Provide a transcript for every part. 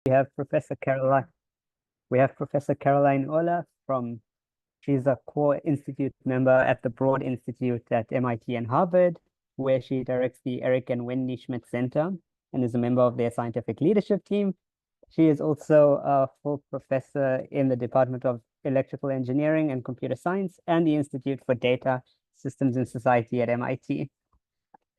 We have Professor Caroline. We have Professor Caroline Uhler from. She's a core institute member at the Broad Institute at MIT and Harvard, where she directs the Eric and Wendy Schmidt Center and is a member of their scientific leadership team. She is also a full professor in the Department of Electrical Engineering and Computer Science and the Institute for Data Systems and Society at MIT.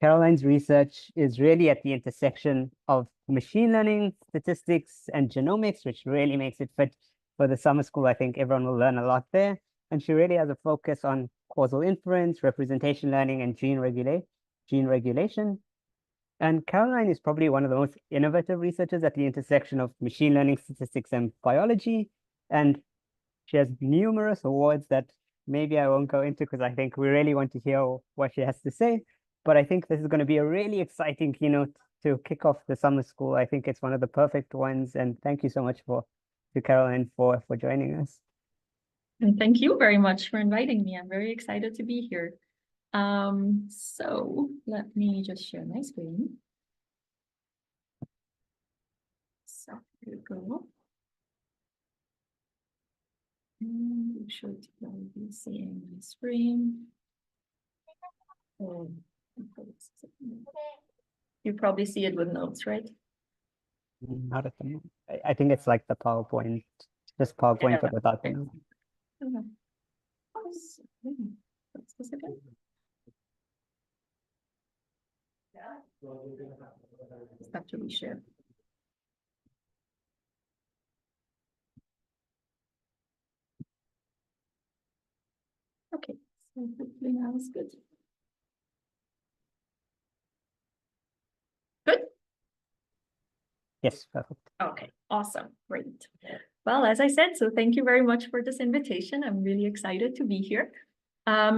Caroline's research is really at the intersection of machine learning, statistics, and genomics, which really makes it fit for the summer school. I think everyone will learn a lot there. And she really has a focus on causal inference, representation learning, and gene regulation. And Caroline is probably one of the most innovative researchers at the intersection of machine learning, statistics, and biology. And she has numerous awards that maybe I won't go into because I think we really want to hear what she has to say. But I think this is going to be a really exciting keynote to kick off the summer school. I think it's one of the perfect ones. And thank you so much to Caroline for joining us. And thank you very much for inviting me. I'm very excited to be here. So let me just share my screen. So here we go. And you should be seeing my screen. Oh, you probably see it with notes, right? Not at the moment. I think it's like the PowerPoint, just PowerPoint, Yeah. but without the notes. What's this again? Just have to reshare. Okay, so hopefully now it's good. Good? Yes, perfect. Okay, awesome, great. Well, as I said, so thank you very much for this invitation. I'm really excited to be here.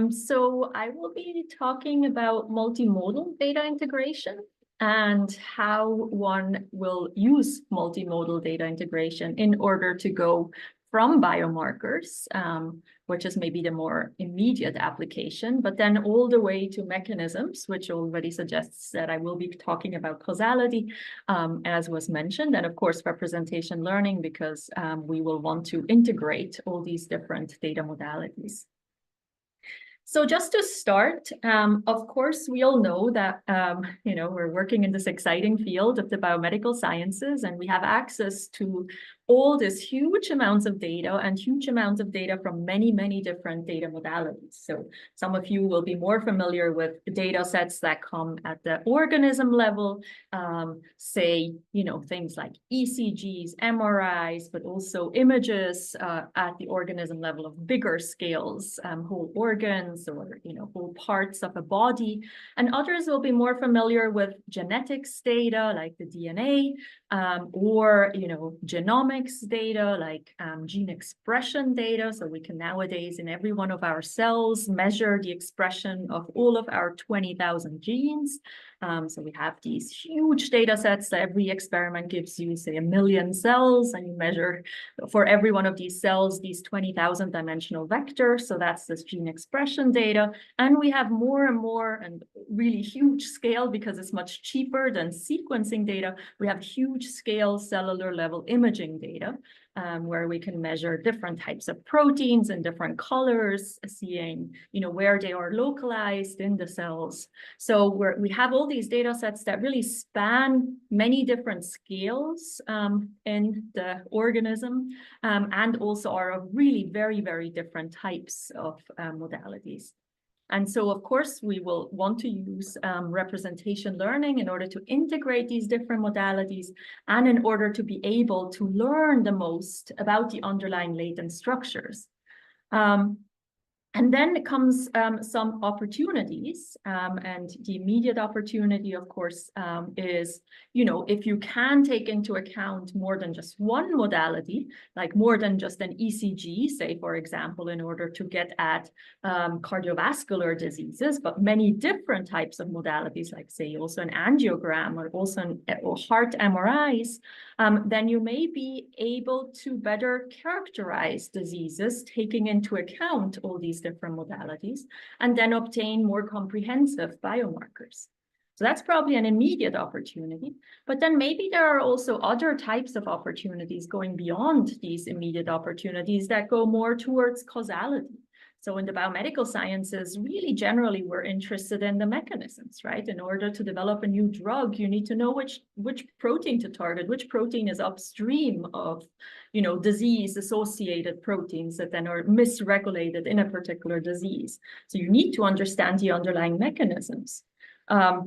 So I will be talking about multimodal data integration and how one will use multimodal data integration in order to go from biomarkers, which is maybe the more immediate application, but then all the way to mechanisms, which already suggests that I will be talking about causality, as was mentioned, and of course, representation learning, because we will want to integrate all these different data modalities. So just to start, of course, we all know that, we're working in this exciting field of the biomedical sciences, and we have access to all these huge amounts of data and huge amounts of data from many, many different data modalities. So some of you will be more familiar with data sets that come at the organism level, say, things like ECGs, MRIs, but also images at the organism level of bigger scales, whole organs or, whole parts of a body. And others will be more familiar with genetics data like the DNA, or, genomics data like gene expression data. So we can nowadays in every one of our cells measure the expression of all of our 20,000 genes. So we have these huge data sets that every experiment gives you, say, 1 million cells, and you measure for every one of these cells, these 20,000 dimensional vectors. So that's this gene expression data. And we have more and more and really huge scale, because it's much cheaper than sequencing data. We have huge scale cellular level imaging data, where we can measure different types of proteins in different colors, seeing, where they are localized in the cells. So we have all these data sets that really span many different scales in the organism, and also are of really very, very different types of modalities. And so, of course, we will want to use representation learning in order to integrate these different modalities and in order to be able to learn the most about the underlying latent structures. And then comes some opportunities, and the immediate opportunity, of course, is, if you can take into account more than just one modality, like more than just an ECG, say, for example, in order to get at cardiovascular diseases, but many different types of modalities, like, say, also an angiogram or also heart MRIs, then you may be able to better characterize diseases, taking into account all these different modalities, and then obtain more comprehensive biomarkers. So that's probably an immediate opportunity. But then maybe there are also other types of opportunities going beyond these immediate opportunities that go more towards causality. So in the biomedical sciences, really generally, we're interested in the mechanisms, right? In order to develop a new drug, you need to know which protein to target, which protein is upstream of, disease-associated proteins that then are misregulated in a particular disease. So you need to understand the underlying mechanisms.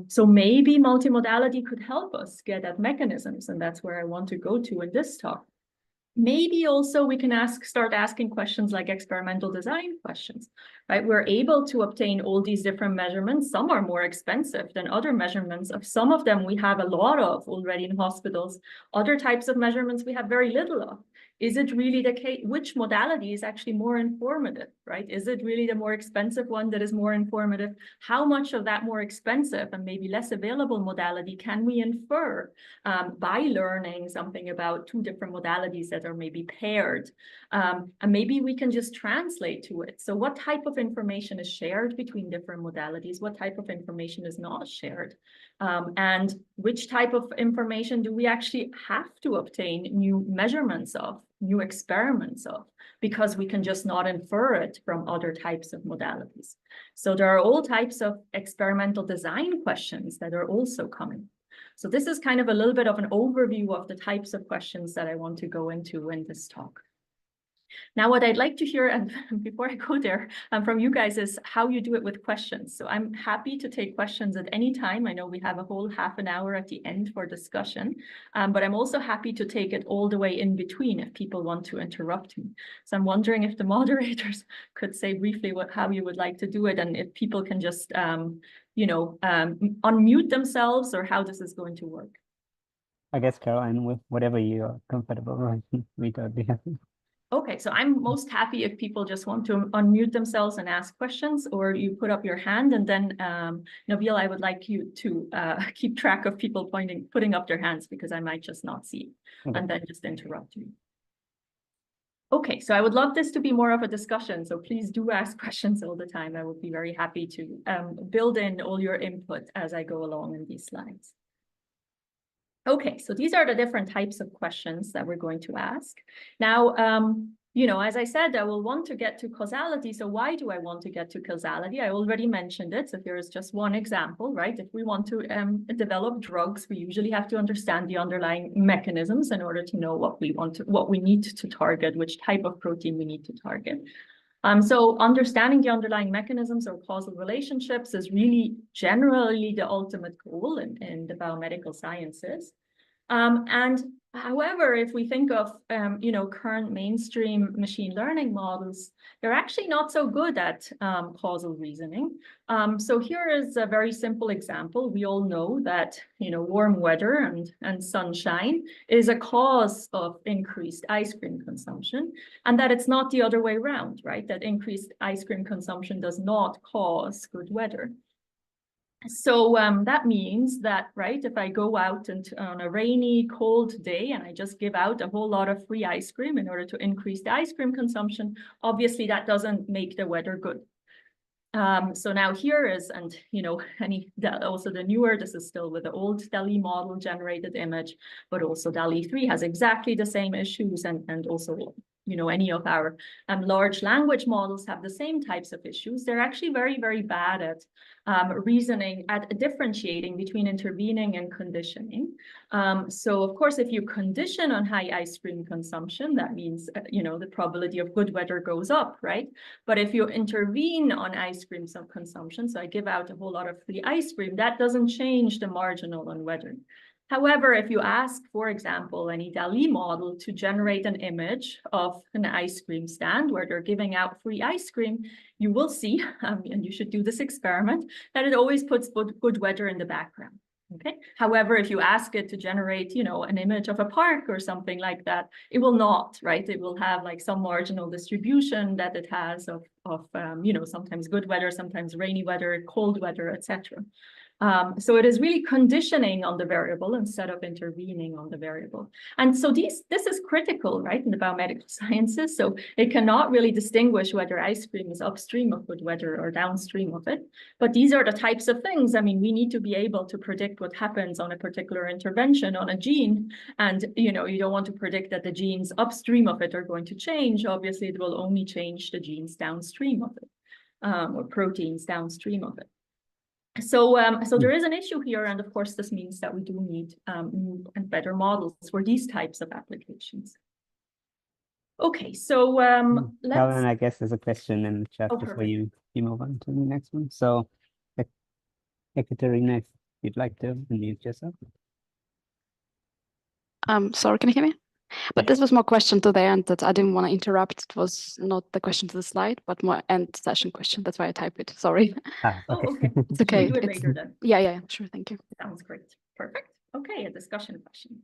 So maybe multimodality could help us get at mechanisms, and that's where I want to go to in this talk. Maybe also we can start asking questions like experimental design questions, right? We're able to obtain all these different measurements. Some are more expensive than other measurements. Of some of them we have a lot of already in hospitals. Other types of measurements we have very little of. Is it really the case? Which modality is actually more informative, right? Is it really the more expensive one that is more informative? How much of that more expensive and maybe less available modality can we infer by learning something about two different modalities that are maybe paired? And maybe we can just translate to it. So what type of information is shared between different modalities? What type of information is not shared? And which type of information do we actually have to obtain new measurements of, new experiments of, because we can just not infer it from other types of modalities. So there are all types of experimental design questions that are also coming. So this is kind of a little bit of an overview of the types of questions that I want to go into in this talk. Now, what I'd like to hear, and before I go there, from you guys is how you do it with questions. So I'm happy to take questions at any time. I know we have a whole half an hour at the end for discussion, but I'm also happy to take it all the way in between if people want to interrupt me. So I'm wondering if the moderators could say briefly how you would like to do it, and if people can just, unmute themselves, or how this is going to work. I guess, Caroline, with whatever you are comfortable with, we don't be happy. Okay, so I'm most happy if people just want to unmute themselves and ask questions, or you put up your hand, and then Nabil, I would like you to keep track of people putting up their hands, because I might just not see, and then just interrupt you. Okay, so I would love this to be more of a discussion, so please do ask questions all the time. I would be very happy to build in all your input as I go along in these slides. Okay, so these are the different types of questions that we're going to ask. Now, as I said, I will want to get to causality. So why do I want to get to causality? I already mentioned it. So here is just one example, right? If we want to develop drugs, we usually have to understand the underlying mechanisms in order to know what we need to target, which type of protein we need to target. So understanding the underlying mechanisms or causal relationships is really generally the ultimate goal in the biomedical sciences. And however, if we think of, current mainstream machine learning models, they're actually not so good at causal reasoning. So here is a very simple example. We all know that, warm weather and sunshine is a cause of increased ice cream consumption, and that it's not the other way around, right? That increased ice cream consumption does not cause good weather. So that means that, right, if I go out on a rainy, cold day and I just give out a whole lot of free ice cream in order to increase the ice cream consumption, obviously that doesn't make the weather good. So now here is, and also the newer, this is still with the old DALL-E model generated image, but also DALL-E 3 has exactly the same issues, and also any of our large language models have the same types of issues. They're actually very, very bad at reasoning, at differentiating between intervening and conditioning. So of course, if you condition on high ice cream consumption, that means, the probability of good weather goes up, right? But if you intervene on ice cream consumption, so I give out a whole lot of free ice cream, that doesn't change the marginal on weather. However, if you ask, for example, any DALL-E model to generate an image of an ice cream stand where they're giving out free ice cream, you will see, and you should do this experiment, that it always puts good weather in the background. Okay. However, if you ask it to generate, an image of a park or something like that, it will not, right? It will have like some marginal distribution that it has of sometimes good weather, sometimes rainy weather, cold weather, etc. So it is really conditioning on the variable instead of intervening on the variable. And so this is critical, right, in the biomedical sciences. So it cannot really distinguish whether ice cream is upstream of good weather or downstream of it. But these are the types of things. I mean, we need to be able to predict what happens on a particular intervention on a gene. And, you don't want to predict that the genes upstream of it are going to change. Obviously, it will only change the genes downstream of it, or proteins downstream of it. So there is an issue here, and of course, this means that we do need new and better models for these types of applications. Okay, so Caroline, I guess there's a question in the chat before you move on to the next one. So, Ekaterina, if you'd like to unmute yourself. Sorry, can you hear me? But this was more question to the end that I didn't want to interrupt. It was not the question to the slide, but more end session question. That's why I type it. Sorry. Okay. Oh, okay. It's okay. We'll do it later then. Yeah, sure. Thank you. Sounds great. Perfect. Okay, a discussion question.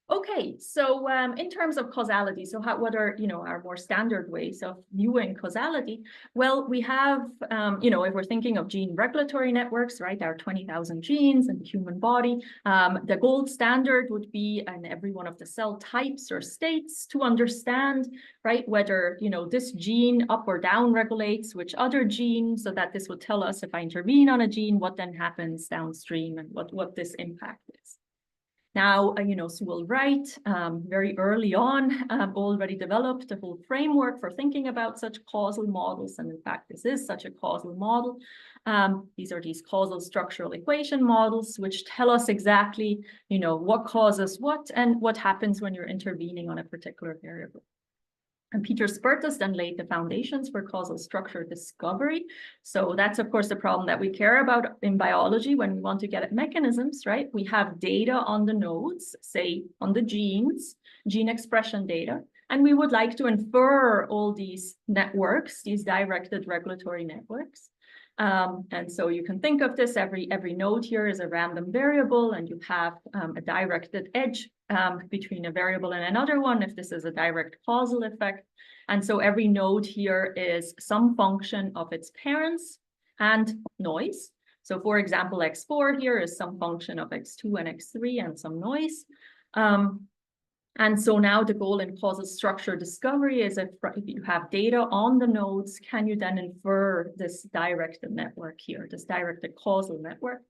Okay, so in terms of causality, so what are our more standard ways of viewing causality? Well, we have if we're thinking of gene regulatory networks, right? There are 20,000 genes in the human body. The gold standard would be in every one of the cell types or states to understand, right, whether this gene up or down regulates which other gene, so that this would tell us if I intervene on a gene, what then happens downstream and what this impact is. Now, Sewell Wright, very early on, already developed a whole framework for thinking about such causal models. And in fact, this is such a causal model. These are these causal structural equation models, which tell us exactly, what causes what and what happens when you're intervening on a particular variable. And Peter Spertus then laid the foundations for causal structure discovery. So that's, of course, the problem that we care about in biology when we want to get at mechanisms, right? We have data on the nodes, say on the genes, gene expression data, and we would like to infer all these networks, these directed regulatory networks. And so you can think of this, every node here is a random variable, and you have a directed edge between a variable and another one, if this is a direct causal effect. And so every node here is some function of its parents and noise. So for example, X4 here is some function of X2 and X3 and some noise. And so now the goal in causal structure discovery is if you have data on the nodes, can you then infer this directed network here, this directed causal network?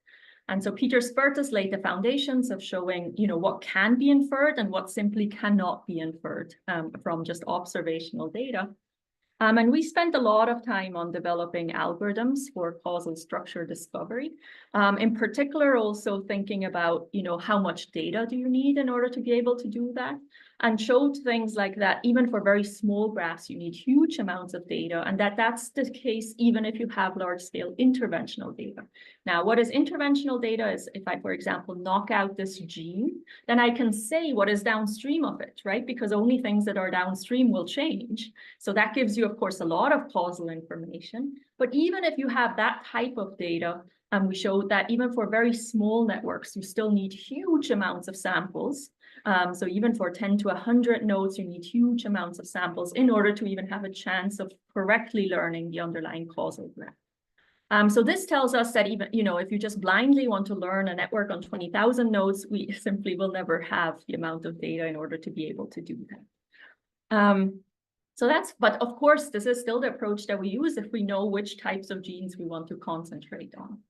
And so Peter Spertus laid the foundations of showing, what can be inferred and what simply cannot be inferred from just observational data. And we spent a lot of time on developing algorithms for causal structure discovery. In particular, also thinking about, how much data do you need in order to be able to do that? And showed things like that, even for very small graphs, you need huge amounts of data, and that's the case even if you have large-scale interventional data. Now, what is interventional data is if I, for example, knock out this gene, then I can say what is downstream of it, right? Because only things that are downstream will change. So that gives you, of course, a lot of causal information. But even if you have that type of data, we showed that even for very small networks, you still need huge amounts of samples. So even for 10 to 100 nodes, you need huge amounts of samples in order to even have a chance of correctly learning the underlying causal graph. So this tells us that even, if you just blindly want to learn a network on 20,000 nodes, we simply will never have the amount of data in order to be able to do that. But of course, this is still the approach that we use if we know which types of genes we want to concentrate on.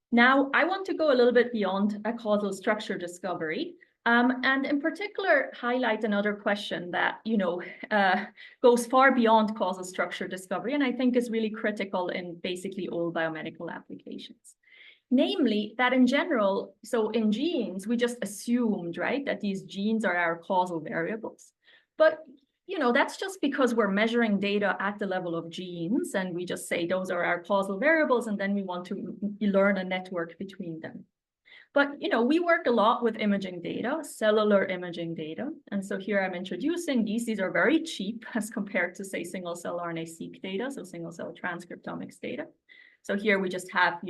Now, I want to go a little bit beyond a causal structure discovery. And in particular, highlight another question that, goes far beyond causal structure discovery, and I think is really critical in basically all biomedical applications. Namely, that in general, so in genes, we just assumed, right, that these genes are our causal variables. But, that's just because we're measuring data at the level of genes, and we just say those are our causal variables, and then we want to learn a network between them. But, we work a lot with imaging data, cellular imaging data. And so here I'm introducing these. These are very cheap as compared to, say, single-cell RNA-seq data, so single-cell transcriptomics data. So here we just have,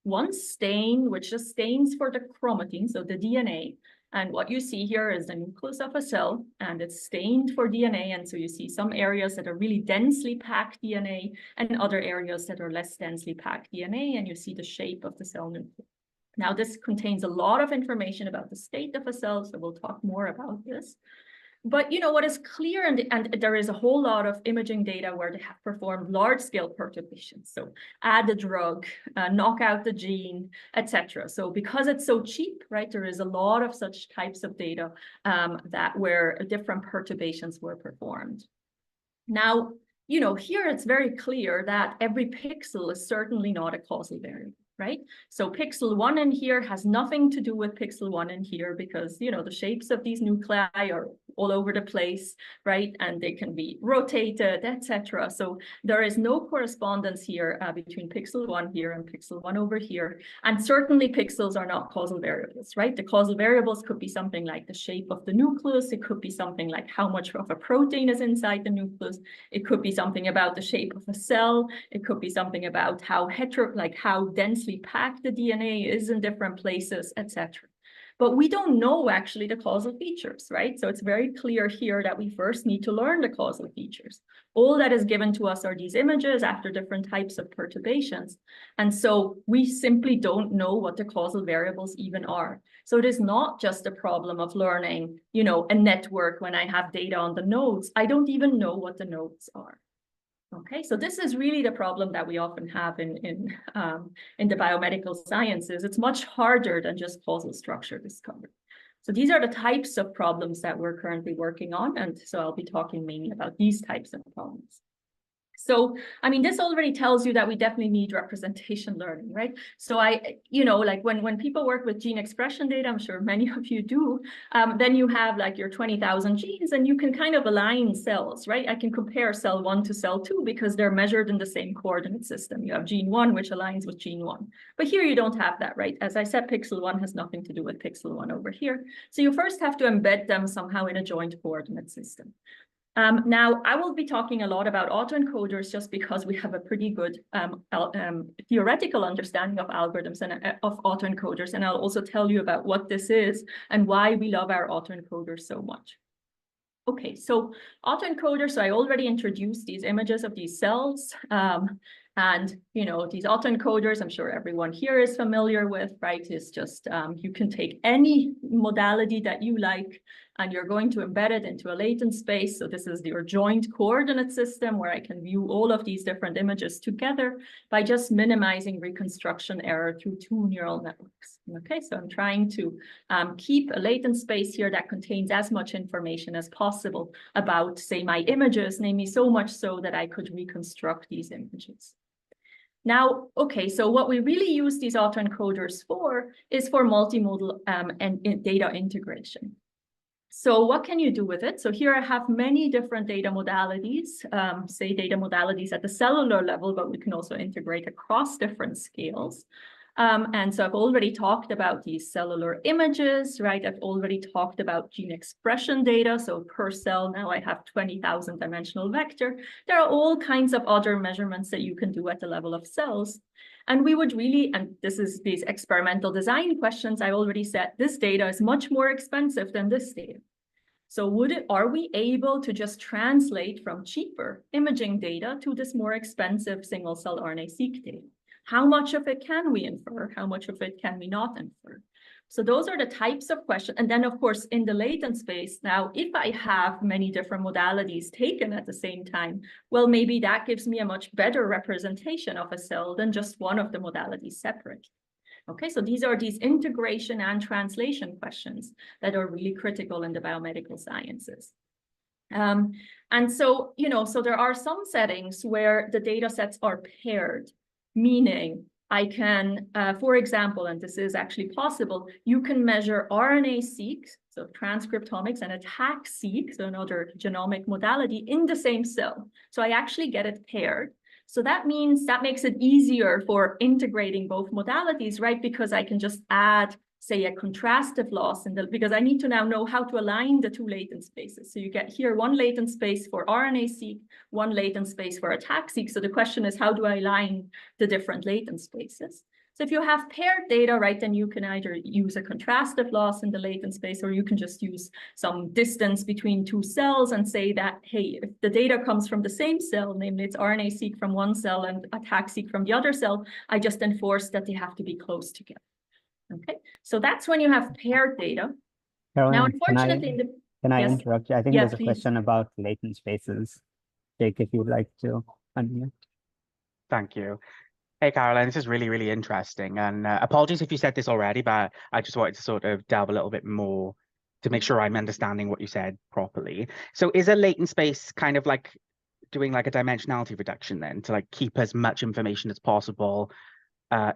one stain, which just stains for the chromatin, so the DNA. And what you see here is the nucleus of a cell, and it's stained for DNA. And so you see some areas that are really densely packed DNA and other areas that are less densely packed DNA, and you see the shape of the cell nucleus. Now, this contains a lot of information about the state of a cell, so we'll talk more about this. But what is clear, and there is a whole lot of imaging data where they have performed large-scale perturbations. So add the drug, knock out the gene, etc. So because it's so cheap, right, there is a lot of such types of data where different perturbations were performed. Now, here it's very clear that every pixel is certainly not a causal variable. Right? So pixel 1 in here has nothing to do with pixel 1 in here because, the shapes of these nuclei are all over the place, right? And they can be rotated, etc. So there is no correspondence here between pixel 1 here and pixel 1 over here. And certainly pixels are not causal variables, right? The causal variables could be something like the shape of the nucleus. It could be something like how much of a protein is inside the nucleus. It could be something about the shape of a cell. It could be something about how densely packed the DNA is in different places, etc. But we don't know actually the causal features, right? So it's very clear here that we first need to learn the causal features. All that is given to us are these images after different types of perturbations. And so we simply don't know what the causal variables even are. So it is not just a problem of learning, a network when I have data on the nodes. I don't even know what the nodes are. Okay, so this is really the problem that we often have in the biomedical sciences. It's much harder than just causal structure discovery. So these are the types of problems that we're currently working on. And so I'll be talking mainly about these types of problems. So, this already tells you that we definitely need representation learning, right? So like when people work with gene expression data, I'm sure many of you do, then you have like your 20,000 genes and you can kind of align cells, right? I can compare cell 1 to cell 2 because they're measured in the same coordinate system. You have gene 1, which aligns with gene 1. But here you don't have that, right? As I said, pixel 1 has nothing to do with pixel 1 over here. So you first have to embed them somehow in a joint coordinate system. Now, I will be talking a lot about autoencoders just because we have a pretty good theoretical understanding of algorithms and of autoencoders. And I'll also tell you about what this is and why we love our autoencoders so much. Okay, so autoencoders, so I already introduced these images of these cells. And, these autoencoders, I'm sure everyone here is familiar with, right? It's just, you can take any modality that you like, and you're going to embed it into a latent space. So this is your joint coordinate system where I can view all of these different images together by just minimizing reconstruction error through 2 neural networks. Okay, so I'm trying to keep a latent space here that contains as much information as possible about, say, my images, namely so much so that I could reconstruct these images. Now, okay, so what we really use these autoencoders for is for multimodal and data integration. So what can you do with it? So here I have many different data modalities, say data modalities at the cellular level, but we can also integrate across different scales. And so I've already talked about these cellular images, right? I've already talked about gene expression data. So per cell, now I have 20,000 dimensional vector. There are all kinds of other measurements that you can do at the level of cells. And we would really, and this is these experimental design questions, I already said, this data is much more expensive than this data. So are we able to just translate from cheaper imaging data to this more expensive single cell RNA-seq data? How much of it can we infer? How much of it can we not infer? So those are the types of questions. And then, of course, in the latent space, now, if I have many different modalities taken at the same time, well, maybe that gives me a much better representation of a cell than just one of the modalities separate. Okay, so these are these integration and translation questions that are really critical in the biomedical sciences. And so, so there are some settings where the data sets are paired, meaning I can, for example, and this is actually possible, you can measure RNA-seq, so transcriptomics, and ATAC-seq, so another genomic modality, in the same cell. So I actually get it paired. So that means that makes it easier for integrating both modalities, right? Because I can just add, say, a contrastive loss because I need to now know how to align the 2 latent spaces. So you get here 1 latent space for RNA-seq, 1 latent space for ATAC-seq. So the question is, how do I align the different latent spaces? So if you have paired data, right, then you can either use a contrastive loss in the latent space, or you can just use some distance between two cells and say that, hey, if the data comes from the same cell, namely it's RNA-seq from one cell and ATAC-seq from the other cell, I just enforce that they have to be close together. Okay, so that's when you have paired data. Caroline, Now, unfortunately, can I yes. interrupt you? I think Yeah, there's a please. question about latent spaces. Jake, if you'd like to unmute. Thank you. Hey, Caroline, this is really, really interesting. And apologies if you said this already, but I just wanted to sort of delve a little bit more to make sure I'm understanding what you said properly. So is a latent space kind of like doing like a dimensionality reduction then to like keep as much information as possible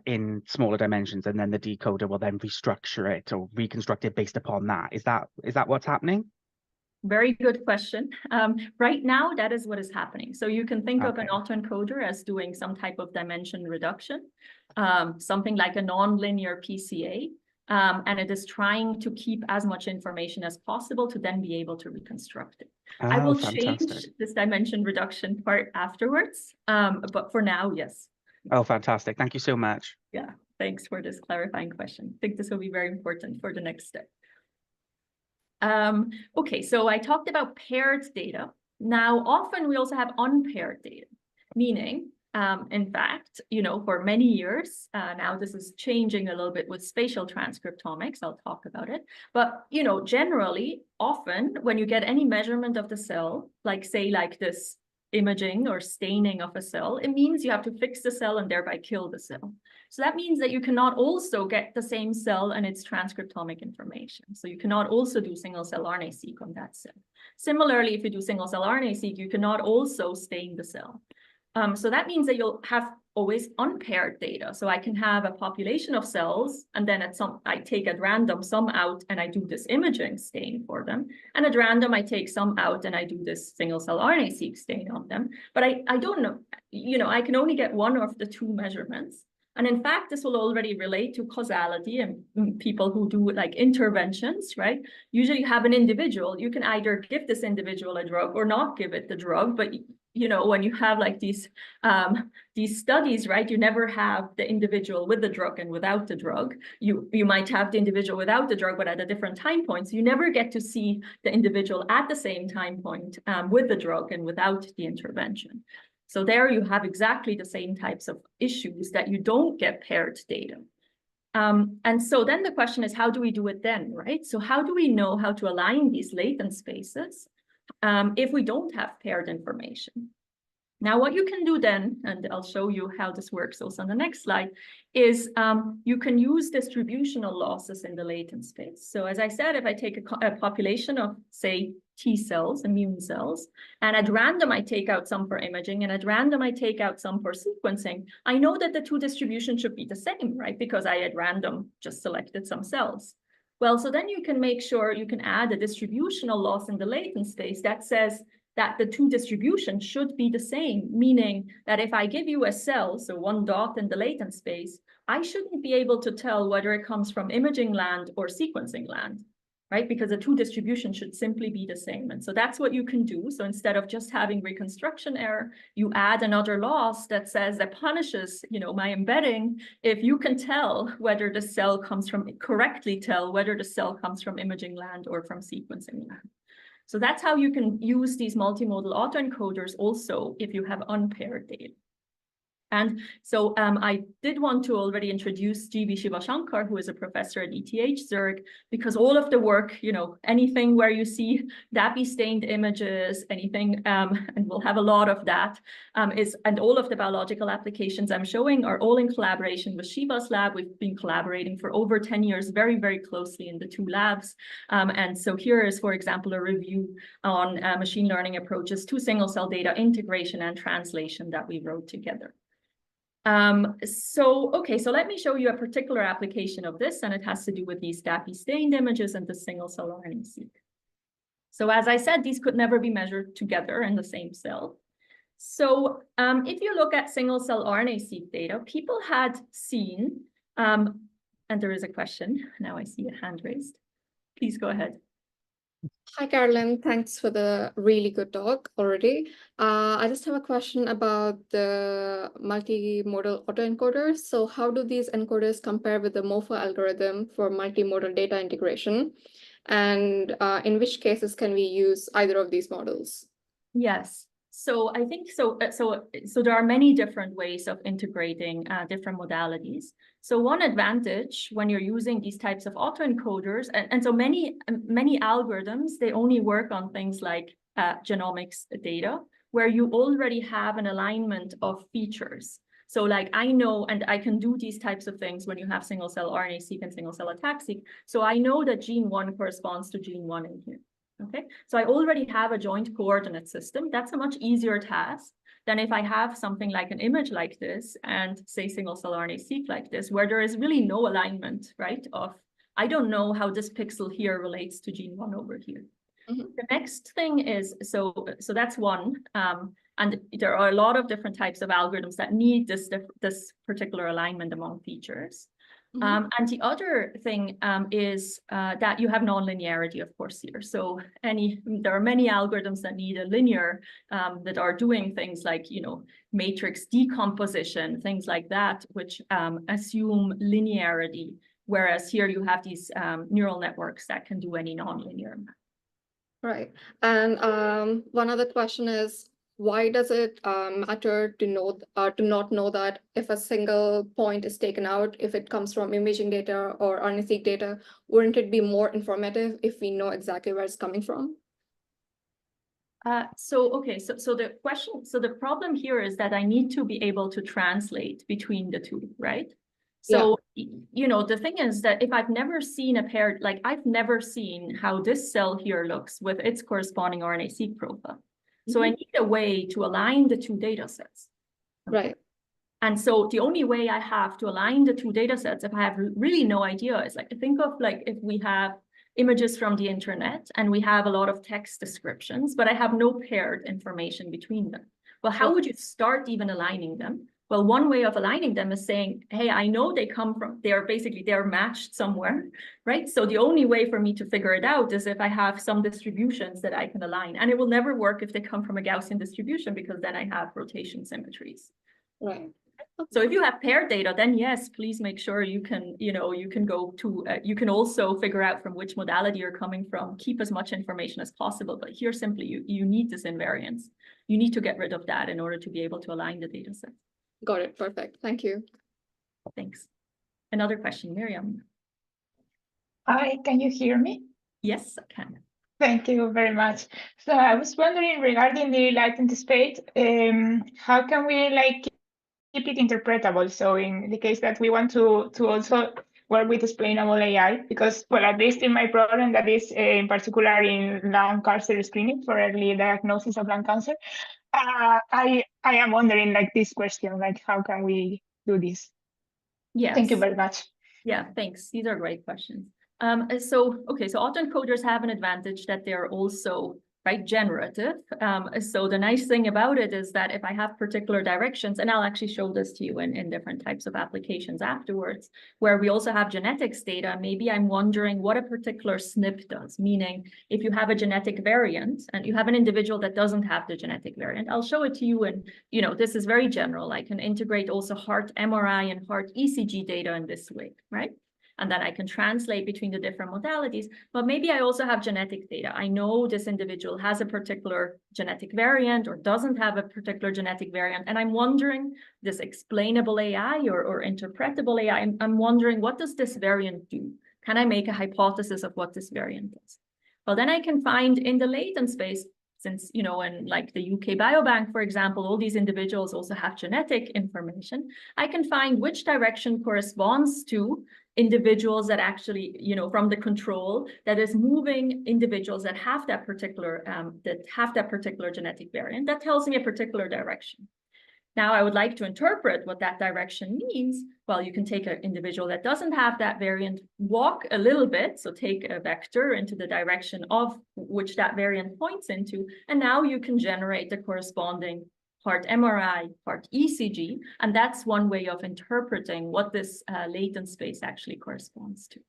in smaller dimensions, and then the decoder will then restructure it or reconstruct it based upon that? Is that what's happening? Very good question. Right now, that is what is happening. So you can think of an Okay. autoencoder as doing some type of dimension reduction, something like a nonlinear PCA, and it is trying to keep as much information as possible to then be able to reconstruct it. I Oh, will fantastic. change this dimension reduction part afterwards, but for now, yes. Oh, fantastic. Thank you so much. Yeah, thanks for this clarifying question. I think this will be very important for the next step. Okay, so I talked about paired data. Now, often we also have unpaired data, meaning, in fact, you know, for many years, now this is changing a little bit with spatial transcriptomics, I'll talk about it. But, you know, generally, often when you get any measurement of the cell, like say like this imaging or staining of a cell, it means you have to fix the cell and thereby kill the cell. So that means that you cannot also get the same cell and its transcriptomic information. So you cannot also do single cell RNA-seq on that cell. Similarly, if you do single cell RNA-seq, you cannot also stain the cell. So that means that you'll have always unpaired data. So I can have a population of cells, and then I take at random some out and I do this imaging stain for them. And at random, I take some out and I do this single cell RNA-seq stain on them. But I don't know, you know, I can only get one of the two measurements. And in fact, this will already relate to causality and people who do like interventions, right? Usually you have an individual, you can either give this individual a drug or not give it the drug, but you know, when you have like these studies, right, you never have the individual with the drug and without the drug. You might have the individual without the drug, but at a different time point. So you never get to see the individual at the same time point with the drug and without the intervention. So there you have exactly the same types of issues that you don't get paired data. And so then the question is, how do we do it then, right? So how do we know how to align these latent spaces if we don't have paired information? Now, what you can do then, and I'll show you how this works also on the next slide, is you can use distributional losses in the latent space. So as I said, if I take a population of, say, T cells, immune cells, and at random I take out some for imaging, and at random I take out some for sequencing, I know that the two distributions should be the same, right? Because I at random just selected some cells. Well, so then you can make sure you can add a distributional loss in the latent space that says that the two distributions should be the same, meaning that if I give you a cell, so one dot in the latent space, I shouldn't be able to tell whether it comes from imaging land or sequencing land, right? Because the two distributions should simply be the same. And so that's what you can do. So instead of just having reconstruction error, you add another loss that says that punishes, you know, my embedding if you can tell whether the cell comes from, correctly tell whether the cell comes from imaging land or from sequencing land. So that's how you can use these multimodal autoencoders also if you have unpaired data. And so I did want to already introduce G.V. Shivashankar, who is a professor at ETH Zurich, because all of the work, you know, anything where you see DAPI stained images, anything, and we'll have a lot of that, and all of the biological applications I'm showing are all in collaboration with Shiva's lab. We've been collaborating for over 10 years, very, very closely in the two labs. And so here is, for example, a review on machine learning approaches to single cell data integration and translation that we wrote together. So let me show you a particular application of this, and it has to do with these DAPI stained images and the single cell RNA-seq. So as I said, these could never be measured together in the same cell. So if you look at single cell RNA-seq data, people had seen, and there is a question, now I see a hand raised. Please go ahead. Hi, Carolyn. Thanks for the really good talk already. I just have a question about the multimodal autoencoders. So how do these encoders compare with the MOFA algorithm for multimodal data integration? And in which cases can we use either of these models? Yes. So I think so. So there are many different ways of integrating different modalities. So one advantage when you're using these types of autoencoders, and so many algorithms, they only work on things like genomics data, where you already have an alignment of features. So like I know, and I can do these types of things when you have single cell RNA-seq and single cell ATAC-seq. So I know that gene 1 corresponds to gene 1 in here. Okay, so I already have a joint coordinate system. That's a much easier task than if I have something like an image like this and say single cell RNA-seq like this, where there is really no alignment, right? I don't know how this pixel here relates to gene 1 over here. Mm-hmm. The next thing is, so that's one. And there are a lot of different types of algorithms that need this particular alignment among features. Mm-hmm. And the other thing is that you have nonlinearity, of course, here. So there are many algorithms that need a linear, that are doing things like, matrix decomposition, things like that, which assume linearity. Whereas here you have these neural networks that can do any nonlinear map. Right. And one other question is, why does it matter to not know that if a single point is taken out, if it comes from imaging data or RNA-seq data, wouldn't it be more informative if we know exactly where it's coming from? So the problem here is that I need to be able to translate between the two, right? So, yeah. The thing is that if I've never seen a pair, like I've never seen how this cell here looks with its corresponding RNA-seq profile. So I need a way to align the two data sets. Okay? Right. And so the only way I have to align the two data sets, if I have really no idea, is like, think of like if we have images from the internet and we have a lot of text descriptions, but I have no paired information between them. Well, how would you start even aligning them? Well, one way of aligning them is saying, hey, I know they're matched somewhere, right? So the only way for me to figure it out is if I have some distributions that I can align. And it will never work if they come from a Gaussian distribution, because then I have rotation symmetries. Right. So if you have paired data, then yes, please make sure you can, you can go to, you can also figure out from which modality you're coming from, keep as much information as possible. But here simply, you need this invariance. You need to get rid of that in order to be able to align the data set. Got it. Perfect. Thank you. Thanks. Another question, Miriam. Hi, can you hear me? Yes, I can. Thank you very much. So I was wondering regarding the latent space, how can we keep it interpretable? So in the case that we want to also work with explainable AI, because well, at least in my program, that is in particular in lung cancer screening for early diagnosis of lung cancer, I am wondering this question, how can we do this? Yes. Thank you very much. Yeah, thanks. These are great questions. So autoencoders have an advantage that they're also generative. So the nice thing about it is that if I have particular directions, and I'll actually show this to you in different types of applications afterwards, where we also have genetics data, maybe I'm wondering what a particular SNP does, meaning if you have a genetic variant and you have an individual that doesn't have the genetic variant, I'll show it to you. And, this is very general. I can integrate also heart MRI and heart ECG data in this way, right? And then I can translate between the different modalities, but maybe I also have genetic data. I know this individual has a particular genetic variant or doesn't have a particular genetic variant. And I'm wondering, this explainable AI or interpretable AI, I'm wondering, what does this variant do? Can I make a hypothesis of what this variant does? Well, then I can find in the latent space, since, in like the UK Biobank, for example, all these individuals also have genetic information, I can find which direction corresponds to individuals that actually, from the control that is moving individuals that have that particular genetic variant. That tells me a particular direction. Now, I would like to interpret what that direction means. Well, you can take an individual that doesn't have that variant, walk a little bit, so take a vector into the direction of which that variant points into, and now you can generate the corresponding heart MRI, heart ECG, and that's one way of interpreting what this latent space actually corresponds to.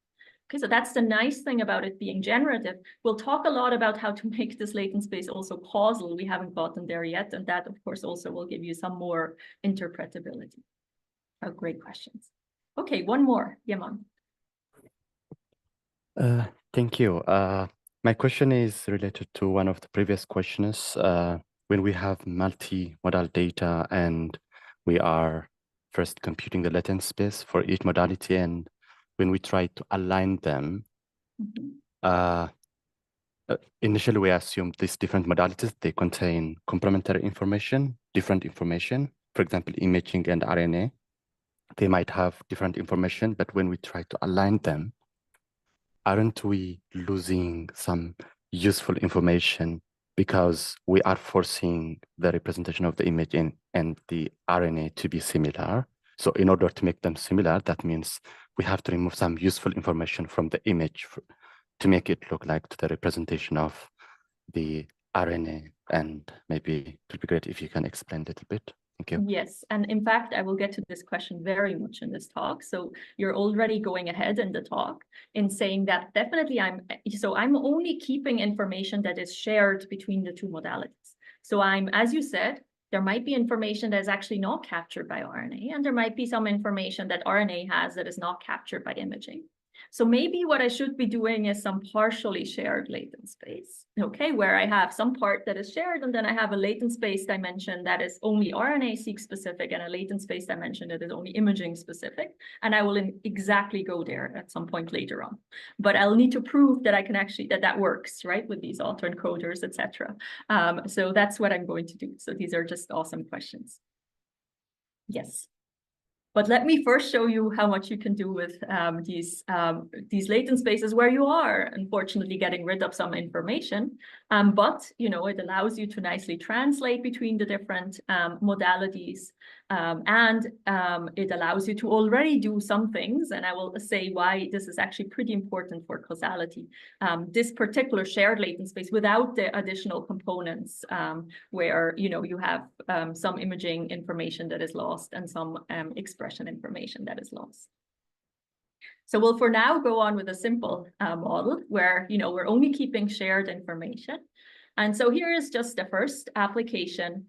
Okay, so that's the nice thing about it being generative. We'll talk a lot about how to make this latent space also causal. We haven't gotten there yet, and that, of course, also will give you some more interpretability. Oh, great questions. Okay, one more, Yaman. Thank you. My question is related to one of the previous questions. When we have multimodal data and we are first computing the latent space for each modality, and when we try to align them, initially we assume these different modalities, they contain complementary information, different information, for example, imaging and RNA. They might have different information, but when we try to align them, aren't we losing some useful information because we are forcing the representation of the image and the RNA to be similar? So in order to make them similar, that means we have to remove some useful information from the image to make it look like the representation of the RNA. And maybe it would be great if you can explain a little bit. Thank you. Yes, and in fact, I will get to this question very much in this talk. So you're already going ahead in the talk in saying that definitely I'm only keeping information that is shared between the two modalities. So as you said, there might be information that is actually not captured by RNA, and there might be some information that RNA has that is not captured by imaging. So maybe what I should be doing is some partially shared latent space, okay, where I have some part that is shared, and then I have a latent space dimension that is only RNA-seq specific and a latent space dimension that is only imaging specific. And I will exactly go there at some point later on. But I'll need to prove that I can actually, that works, right, with these autoencoders, etc. So that's what I'm going to do. So these are just awesome questions. Yes. But let me first show you how much you can do with these latent spaces where you are, unfortunately, getting rid of some information. But, you know, it allows you to nicely translate between the different modalities. And it allows you to already do some things. And I will say why this is actually pretty important for causality. This particular shared latent space without the additional components where, you know, you have some imaging information that is lost and some expression information that is lost. So we'll for now go on with a simple model where, you know, we're only keeping shared information. And so here is just the first application.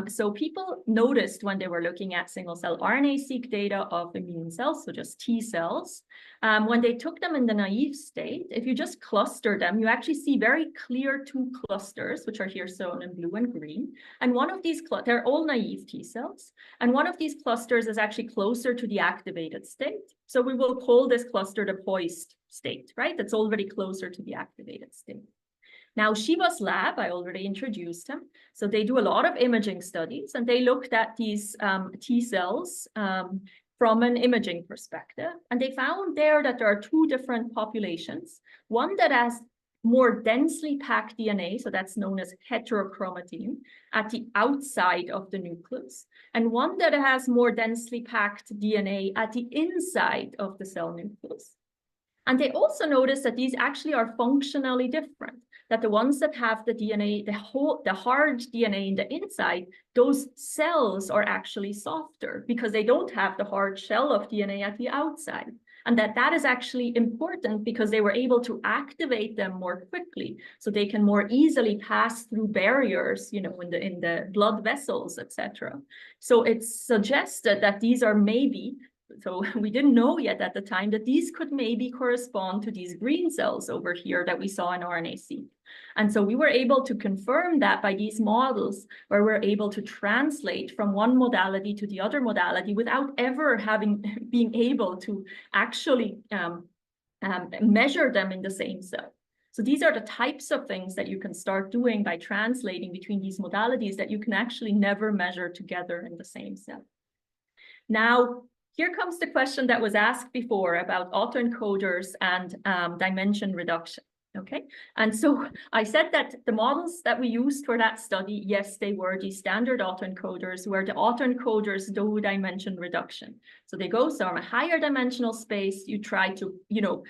So people noticed when they were looking at single cell RNA-seq data of immune cells, so just T cells, when they took them in the naive state, if you just cluster them, you actually see very clear two clusters, which are here shown in blue and green. And one of these, they're all naive T cells. And one of these clusters is actually closer to the activated state. So we will call this cluster the poised state, right? That's already closer to the activated state. Now, Shiva's lab, I already introduced him. So they do a lot of imaging studies, and they looked at these T cells from an imaging perspective. And they found there that there are two different populations. One that has more densely packed DNA, so that's known as heterochromatin, at the outside of the nucleus, and one that has more densely packed DNA at the inside of the cell nucleus. And they also noticed that these actually are functionally different, that the ones that have the DNA, the hard DNA in the inside, those cells are actually softer because they don't have the hard shell of DNA at the outside. And that is actually important because they were able to activate them more quickly, so they can more easily pass through barriers, you know, in the blood vessels, etc. So it's suggested that these are maybe, so we didn't know yet at the time that these could maybe correspond to these green cells over here that we saw in RNA-seq. And so we were able to confirm that by these models where we're able to translate from one modality to the other modality without ever being able to actually measure them in the same cell. So these are the types of things that you can start doing by translating between these modalities that you can actually never measure together in the same cell. Now, here comes the question that was asked before about autoencoders and dimension reduction, okay? And so I said that the models that we used for that study, yes, they were the standard autoencoders where the autoencoders do dimension reduction. So they go from a higher dimensional space, you try to, you know,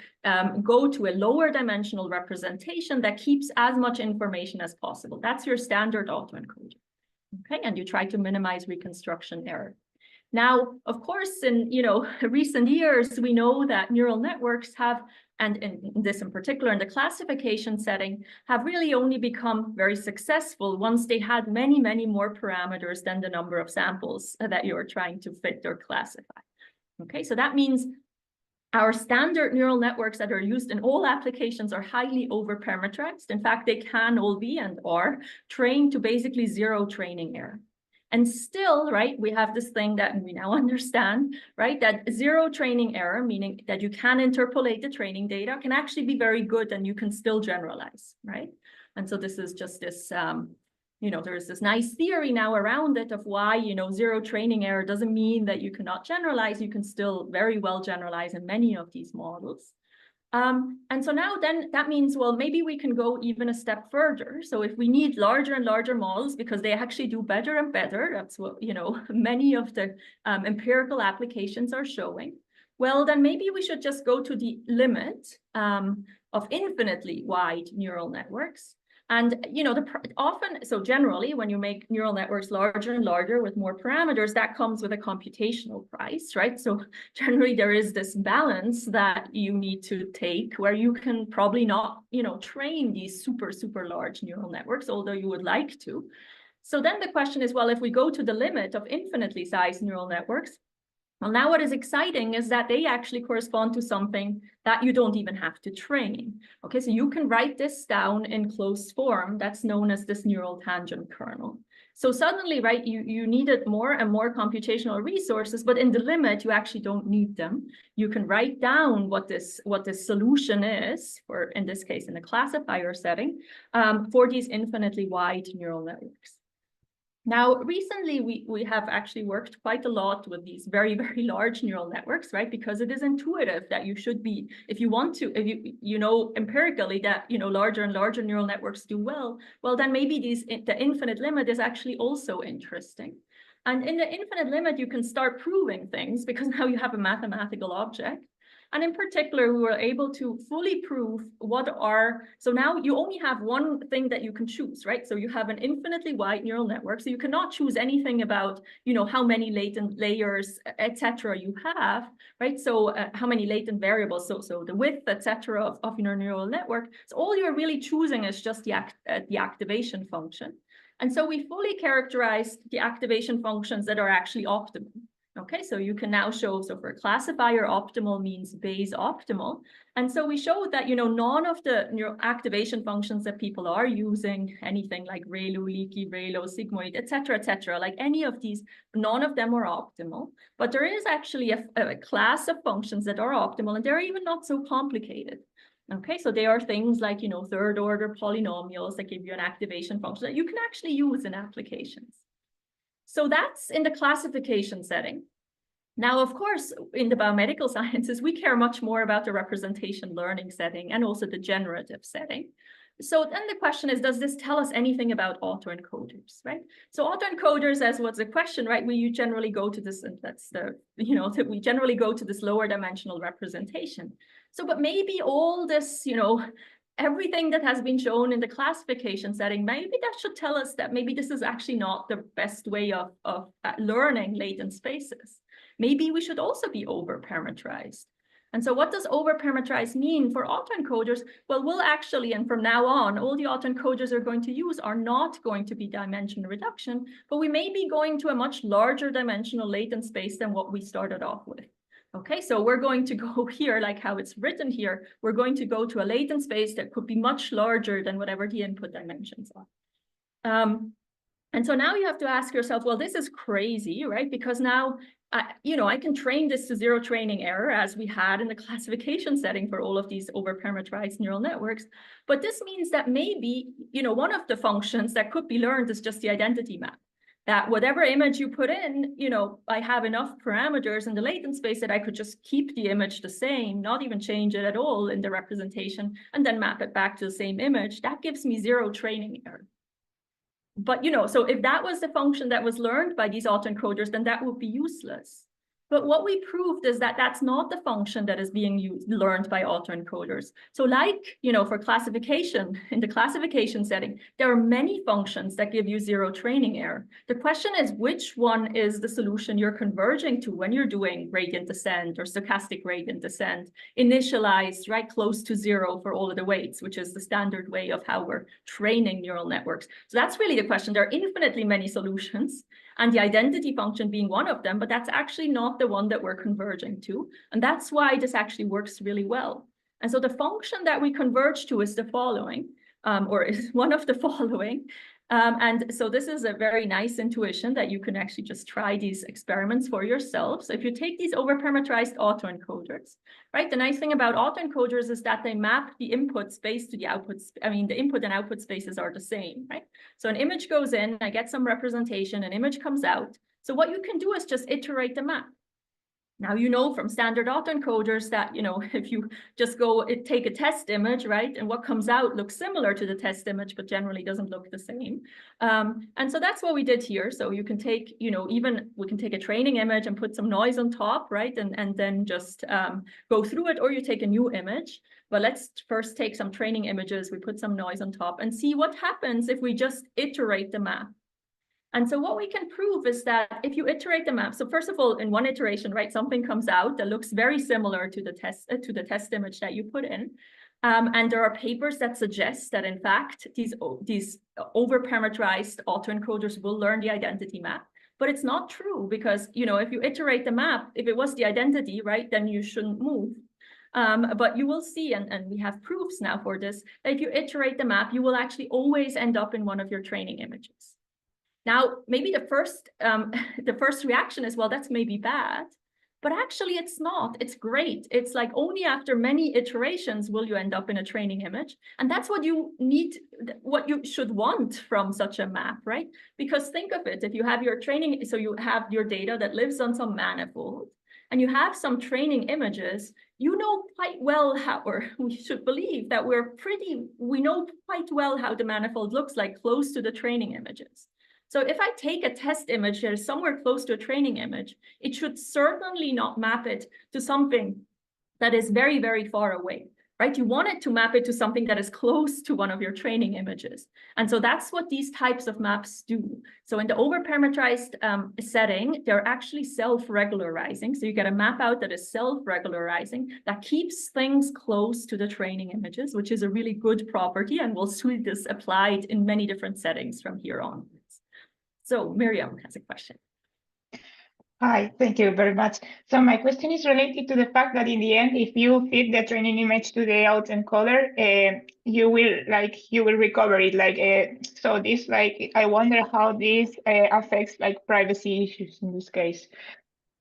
go to a lower dimensional representation that keeps as much information as possible. That's your standard autoencoder, okay? And you try to minimize reconstruction error. Now, of course, in recent years, we know that neural networks have, and in this in particular, in the classification setting, have really only become very successful once they had many, many more parameters than the number of samples that you're trying to fit or classify. Okay, so that means our standard neural networks that are used in all applications are highly over-parameterized. In fact, they can all be and are trained to basically zero training error. And still, right, we have this thing that we now understand, right, that zero training error, meaning that you can interpolate the training data, can actually be very good and you can still generalize, right? And so this is just this, there's this nice theory now around it of why, zero training error doesn't mean that you cannot generalize. You can still very well generalize in many of these models. And so now then that means, well, maybe we can go even a step further. So if we need larger and larger models because they actually do better and better, that's what, many of the empirical applications are showing. Well, then maybe we should just go to the limit of infinitely wide neural networks. And, so generally, when you make neural networks larger and larger with more parameters, that comes with a computational price, right? So generally, there is this balance that you need to take where you can probably not, train these super, super large neural networks, although you would like to. So then the question is, well, if we go to the limit of infinitely sized neural networks, well, now what is exciting is that they actually correspond to something that you don't even have to train. Okay, so you can write this down in closed form. That's known as this neural tangent kernel. So suddenly, right, you needed more and more computational resources, but in the limit, you actually don't need them. You can write down what this solution is, for in this case, in a classifier setting, for these infinitely wide neural networks. Now, recently, we have actually worked quite a lot with these very, very large neural networks, right? Because it is intuitive that you should be, if you want to, if you know empirically that, larger and larger neural networks do well, then maybe the infinite limit is actually also interesting. And in the infinite limit, you can start proving things because now you have a mathematical object. And in particular, we were able to fully prove so now you only have one thing that you can choose, right? So you have an infinitely wide neural network. So you cannot choose anything about, how many latent layers, etc. you have, right? So how many latent variables, so the width, etc. of your neural network. So all you're really choosing is just the activation function. And so we fully characterized the activation functions that are actually optimal. Okay, so you can now show, so for a classifier, optimal means Bayes optimal. And so we showed that, none of the neural activation functions that people are using, anything like ReLU, leaky, ReLU, sigmoid, etc., like any of these, none of them are optimal. But there is actually a class of functions that are optimal, and they're even not so complicated. Okay, so they are things like, third order polynomials that give you an activation function that you can actually use in applications. So that's in the classification setting. Now, of course, in the biomedical sciences, we care much more about the representation learning setting and also the generative setting. So then the question is, does this tell us anything about autoencoders, right? So autoencoders, as was the question, right? We generally go to this, and that's the, we generally go to this lower dimensional representation. So, but maybe all this, everything that has been shown in the classification setting, maybe that should tell us that maybe this is actually not the best way of learning latent spaces. Maybe we should also be over-parameterized. And so what does over-parameterized mean for autoencoders? Well, we'll actually, and from now on, all the autoencoders are going to use are not going to be dimension reduction, but we may be going to a much larger dimensional latent space than what we started off with. Okay, so we're going to go here, like how it's written here, we're going to go to a latent space that could be much larger than whatever the input dimensions are. And so now you have to ask yourself, well, this is crazy, right? Because now, I can train this to zero training error as we had in the classification setting for all of these over-parameterized neural networks. But this means that maybe, one of the functions that could be learned is just the identity map. That whatever image you put in, I have enough parameters in the latent space that I could just keep the image the same, not even change it at all in the representation, and then map it back to the same image. That gives me zero training error. But, so if that was the function that was learned by these autoencoders, then that would be useless. But what we proved is that that's not the function that is being learned by autoencoders. So like, for classification, in the classification setting, there are many functions that give you zero training error. The question is, which one is the solution you're converging to when you're doing gradient descent or stochastic gradient descent, initialized right close to zero for all of the weights, which is the standard way of how we're training neural networks. So that's really the question. There are infinitely many solutions, and the identity function being one of them, but that's actually not the one that we're converging to. And that's why this actually works really well. And so the function that we converge to is the following, or is one of the following. And so this is a very nice intuition that you can actually just try these experiments for yourself. So if you take these overparameterized autoencoders, right? The nice thing about autoencoders is that they map the input space to the output. I mean, the input and output spaces are the same, right? So an image goes in, I get some representation, an image comes out. So what you can do is just iterate the map. Now, from standard autoencoders that, if you just take a test image, right, and what comes out looks similar to the test image, but generally doesn't look the same. And so that's what we did here. So you can take, we can take a training image and put some noise on top, right, and then just go through it, or you take a new image. But let's first take some training images, we put some noise on top and see what happens if we just iterate the map. And so what we can prove is that if you iterate the map, so first of all, in one iteration, right, something comes out that looks very similar to the test image that you put in. And there are papers that suggest that, in fact, these overparameterized autoencoders will learn the identity map. But it's not true, because, if you iterate the map, if it was the identity, right, then you shouldn't move. But you will see, and we have proofs now for this, that if you iterate the map, you will actually always end up in one of your training images. Now, maybe the first reaction is, well, that's maybe bad, but actually it's not. It's great. It's like only after many iterations will you end up in a training image. And that's what you need, what you should want from such a map, right? Because think of it, if you have your training, so you have your data that lives on some manifold, and you have some training images, you know quite well how, or we should believe that we know quite well how the manifold looks like close to the training images. So if I take a test image that is somewhere close to a training image, it should certainly not map it to something that is very, very far away, right? You want it to map it to something that is close to one of your training images. And so that's what these types of maps do. So in the overparameterized setting, they're actually self-regularizing. So you get a map out that is self-regularizing, that keeps things close to the training images, which is a really good property, and we'll see this applied in many different settings from here on. So Miriam has a question. Hi, thank you very much. So my question is related to the fact that in the end, if you feed the training image to the autoencoder, you will recover it. So this I wonder how this affects privacy issues in this case.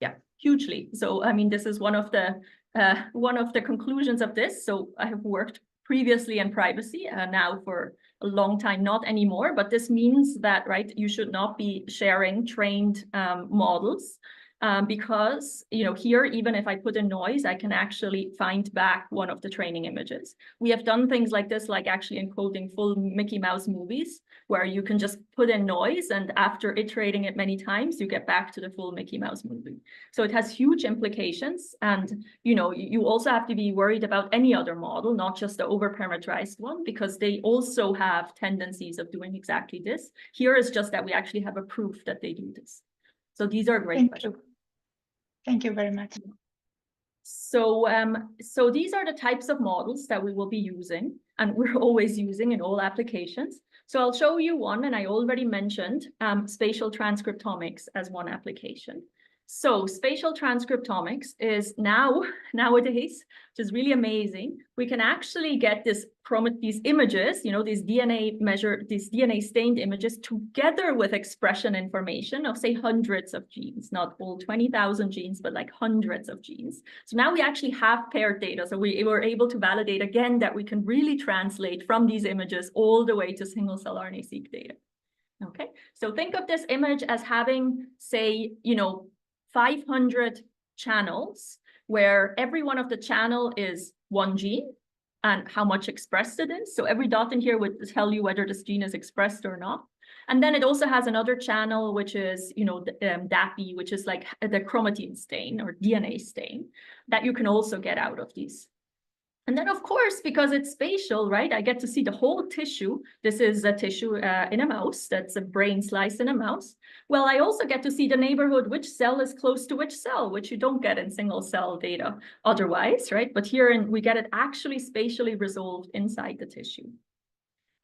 Yeah, hugely. So I mean, this is one of the conclusions of this. So I have worked previously in privacy, now for a long time, not anymore, but this means that, right, you should not be sharing trained models, because, here, even if I put in noise, I can actually find back one of the training images. We have done things like this, like actually encoding full Mickey Mouse movies, where you can just put in noise, and after iterating it many times, you get back to the full Mickey Mouse movie. So it has huge implications. And, you also have to be worried about any other model, not just the overparameterized one, because they also have tendencies of doing exactly this. Here is just that we actually have a proof that they do this. So these are great questions. Thank you very much. So, so these are the types of models that we will be using, and we're always using in all applications. So I'll show you one, and I already mentioned spatial transcriptomics as one application. So spatial transcriptomics is nowadays, which is really amazing. We can actually get these images, these DNA stained images, together with expression information of, say, hundreds of genes, not all 20,000 genes, but like hundreds of genes. So now we actually have paired data. So we were able to validate again that we can really translate from these images all the way to single-cell RNA-seq data. Okay, so think of this image as having, say, 500 channels, where every one of the channel is one gene, and how much expressed it is. So every dot in here would tell you whether this gene is expressed or not. And then it also has another channel, which is, DAPI, which is like the chromatin stain or DNA stain that you can also get out of these. And then, of course, because it's spatial, right, I get to see the whole tissue. This is a tissue in a mouse. That's a brain slice in a mouse. Well, I also get to see the neighborhood, which cell is close to which cell, which you don't get in single cell data otherwise, right? But here we get it actually spatially resolved inside the tissue.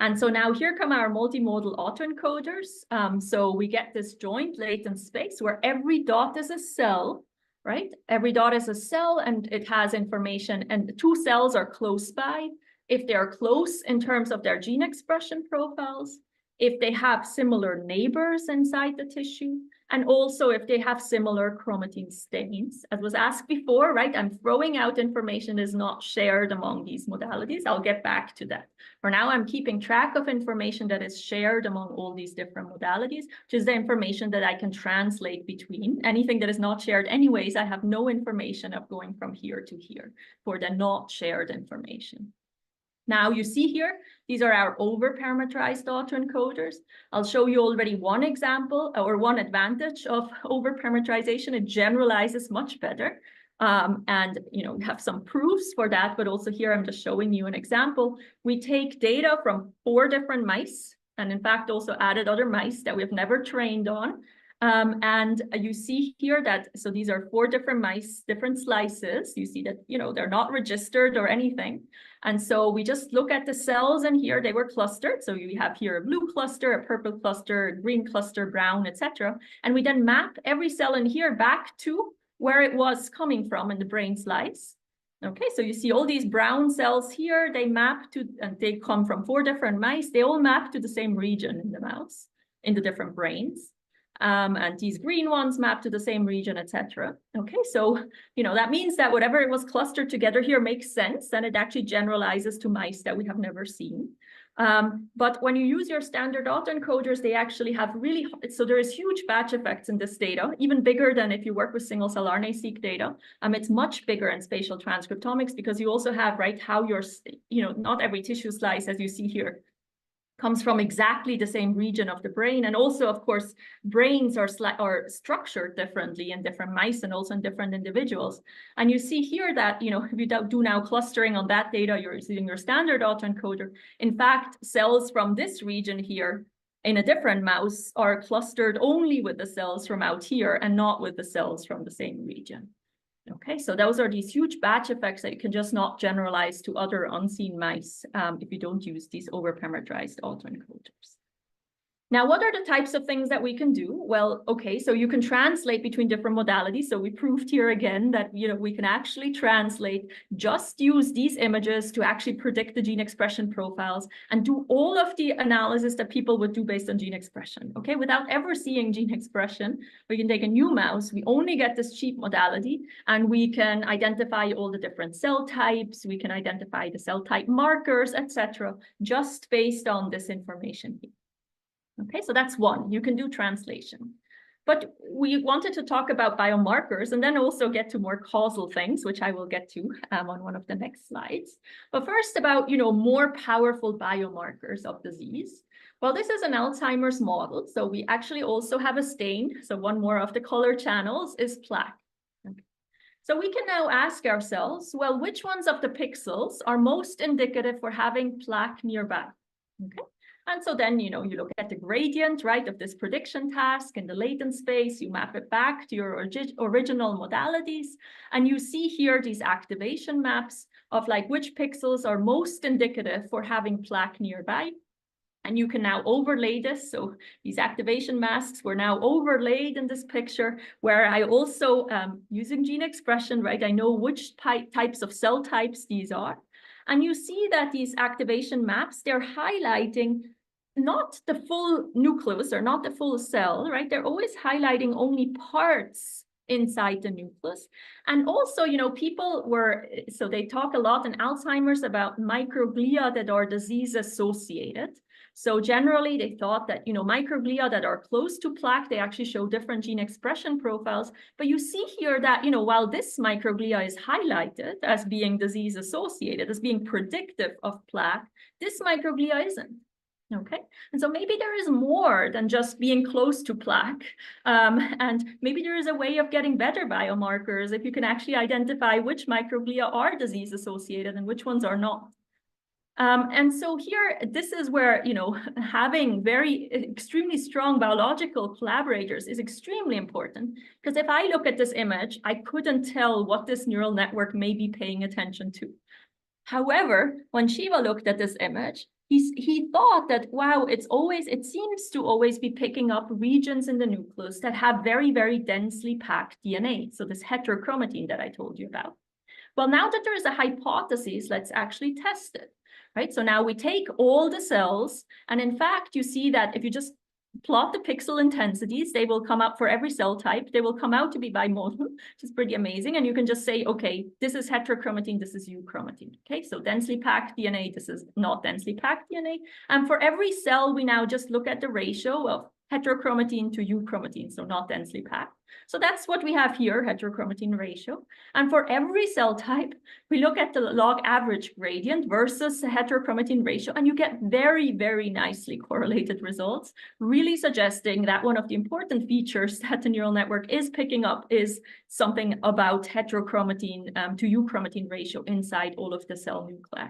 And so now here come our multimodal autoencoders. So we get this joint latent space where every dot is a cell, right? Every dot is a cell and it has information, and the two cells are close by. If they are close in terms of their gene expression profiles, if they have similar neighbors inside the tissue, and also if they have similar chromatin stains. As was asked before, right? I'm throwing out information that is not shared among these modalities. I'll get back to that. For now, I'm keeping track of information that is shared among all these different modalities, which is the information that I can translate between. Anything that is not shared anyways, I have no information of going from here to here for the not shared information. Now you see here, these are our over-parameterized autoencoders. I'll show you already one example or one advantage of over-parameterization. It generalizes much better. And we have some proofs for that, but also here I'm just showing you an example. We take data from 4 different mice, and in fact also added other mice that we've never trained on. And you see here that, so these are 4 different mice, different slices. You see that, they're not registered or anything. And so we just look at the cells, and here they were clustered. So we have here a blue cluster, a purple cluster, a green cluster, brown, etc. And we then map every cell in here back to where it was coming from in the brain slice. Okay, so you see all these brown cells here, they map to, and they come from 4 different mice. They all map to the same region in the mouse, in the different brains. And these green ones map to the same region, etc. Okay, so, that means that whatever it was clustered together here makes sense, and it actually generalizes to mice that we have never seen. But when you use your standard autoencoders, they actually have really, so there is huge batch effects in this data, even bigger than if you work with single cell RNA-seq data. It's much bigger in spatial transcriptomics because you also have, right, how your, not every tissue slice, as you see here, comes from exactly the same region of the brain. And also, of course, brains are structured differently in different mice and also in different individuals. And you see here that, if you do now clustering on that data, you're using your standard autoencoder. In fact, cells from this region here in a different mouse are clustered only with the cells from out here and not with the cells from the same region. Okay, so those are these huge batch effects that you can just not generalize to other unseen mice if you don't use these over-parameterized autoencoders. Now, what are the types of things that we can do? Well, okay, so you can translate between different modalities. So we proved here again that, we can actually translate, just use these images to actually predict the gene expression profiles and do all of the analysis that people would do based on gene expression, okay? Without ever seeing gene expression, we can take a new mouse, we only get this cheap modality, and we can identify all the different cell types, we can identify the cell type markers, etc., just based on this information here. Okay, so that's one, you can do translation. But we wanted to talk about biomarkers and then also get to more causal things, which I will get to on one of the next slides. But first about, more powerful biomarkers of disease. Well, this is an Alzheimer's model. So we actually also have a stain. So one more of the color channels is plaque. Okay. So we can now ask ourselves, well, which ones of the pixels are most indicative for having plaque nearby? Okay. And so then, you look at the gradient, right, of this prediction task in the latent space, you map it back to your original modalities, and you see here these activation maps of like which pixels are most indicative for having plaque nearby. And you can now overlay this. So these activation masks were now overlaid in this picture where I also, using gene expression, right, I know which types of cell types these are. And you see that these activation maps, they're highlighting not the full nucleus or not the full cell, right? They're always highlighting only parts inside the nucleus. And also, people were, so they talk a lot in Alzheimer's about microglia that are disease associated. So generally, they thought that, microglia that are close to plaque, they actually show different gene expression profiles. But you see here that, while this microglia is highlighted as being disease associated, as being predictive of plaque, this microglia isn't. Okay, and so maybe there is more than just being close to plaque, and maybe there is a way of getting better biomarkers if you can actually identify which microglia are disease associated and which ones are not. And so here, this is where, having extremely strong biological collaborators is extremely important, because if I look at this image, I couldn't tell what this neural network may be paying attention to. However, when Shiva looked at this image, he thought that, wow, it seems to always be picking up regions in the nucleus that have very, very densely packed DNA. So this heterochromatin that I told you about. Well, now that there is a hypothesis, let's actually test it, right? So now we take all the cells, and in fact, you see that if you just plot the pixel intensities, they will come up for every cell type. They will come out to be bimodal, which is pretty amazing. And you can just say, okay, this is heterochromatin, this is euchromatin. Okay, so densely packed DNA, this is not densely packed DNA. And for every cell, we now just look at the ratio of heterochromatin to euchromatin, so not densely packed. So that's what we have here, heterochromatin ratio. And for every cell type, we look at the log average gradient versus the heterochromatin ratio, and you get very, very nicely correlated results, really suggesting that one of the important features that the neural network is picking up is something about heterochromatin to euchromatin ratio inside all of the cell nuclei.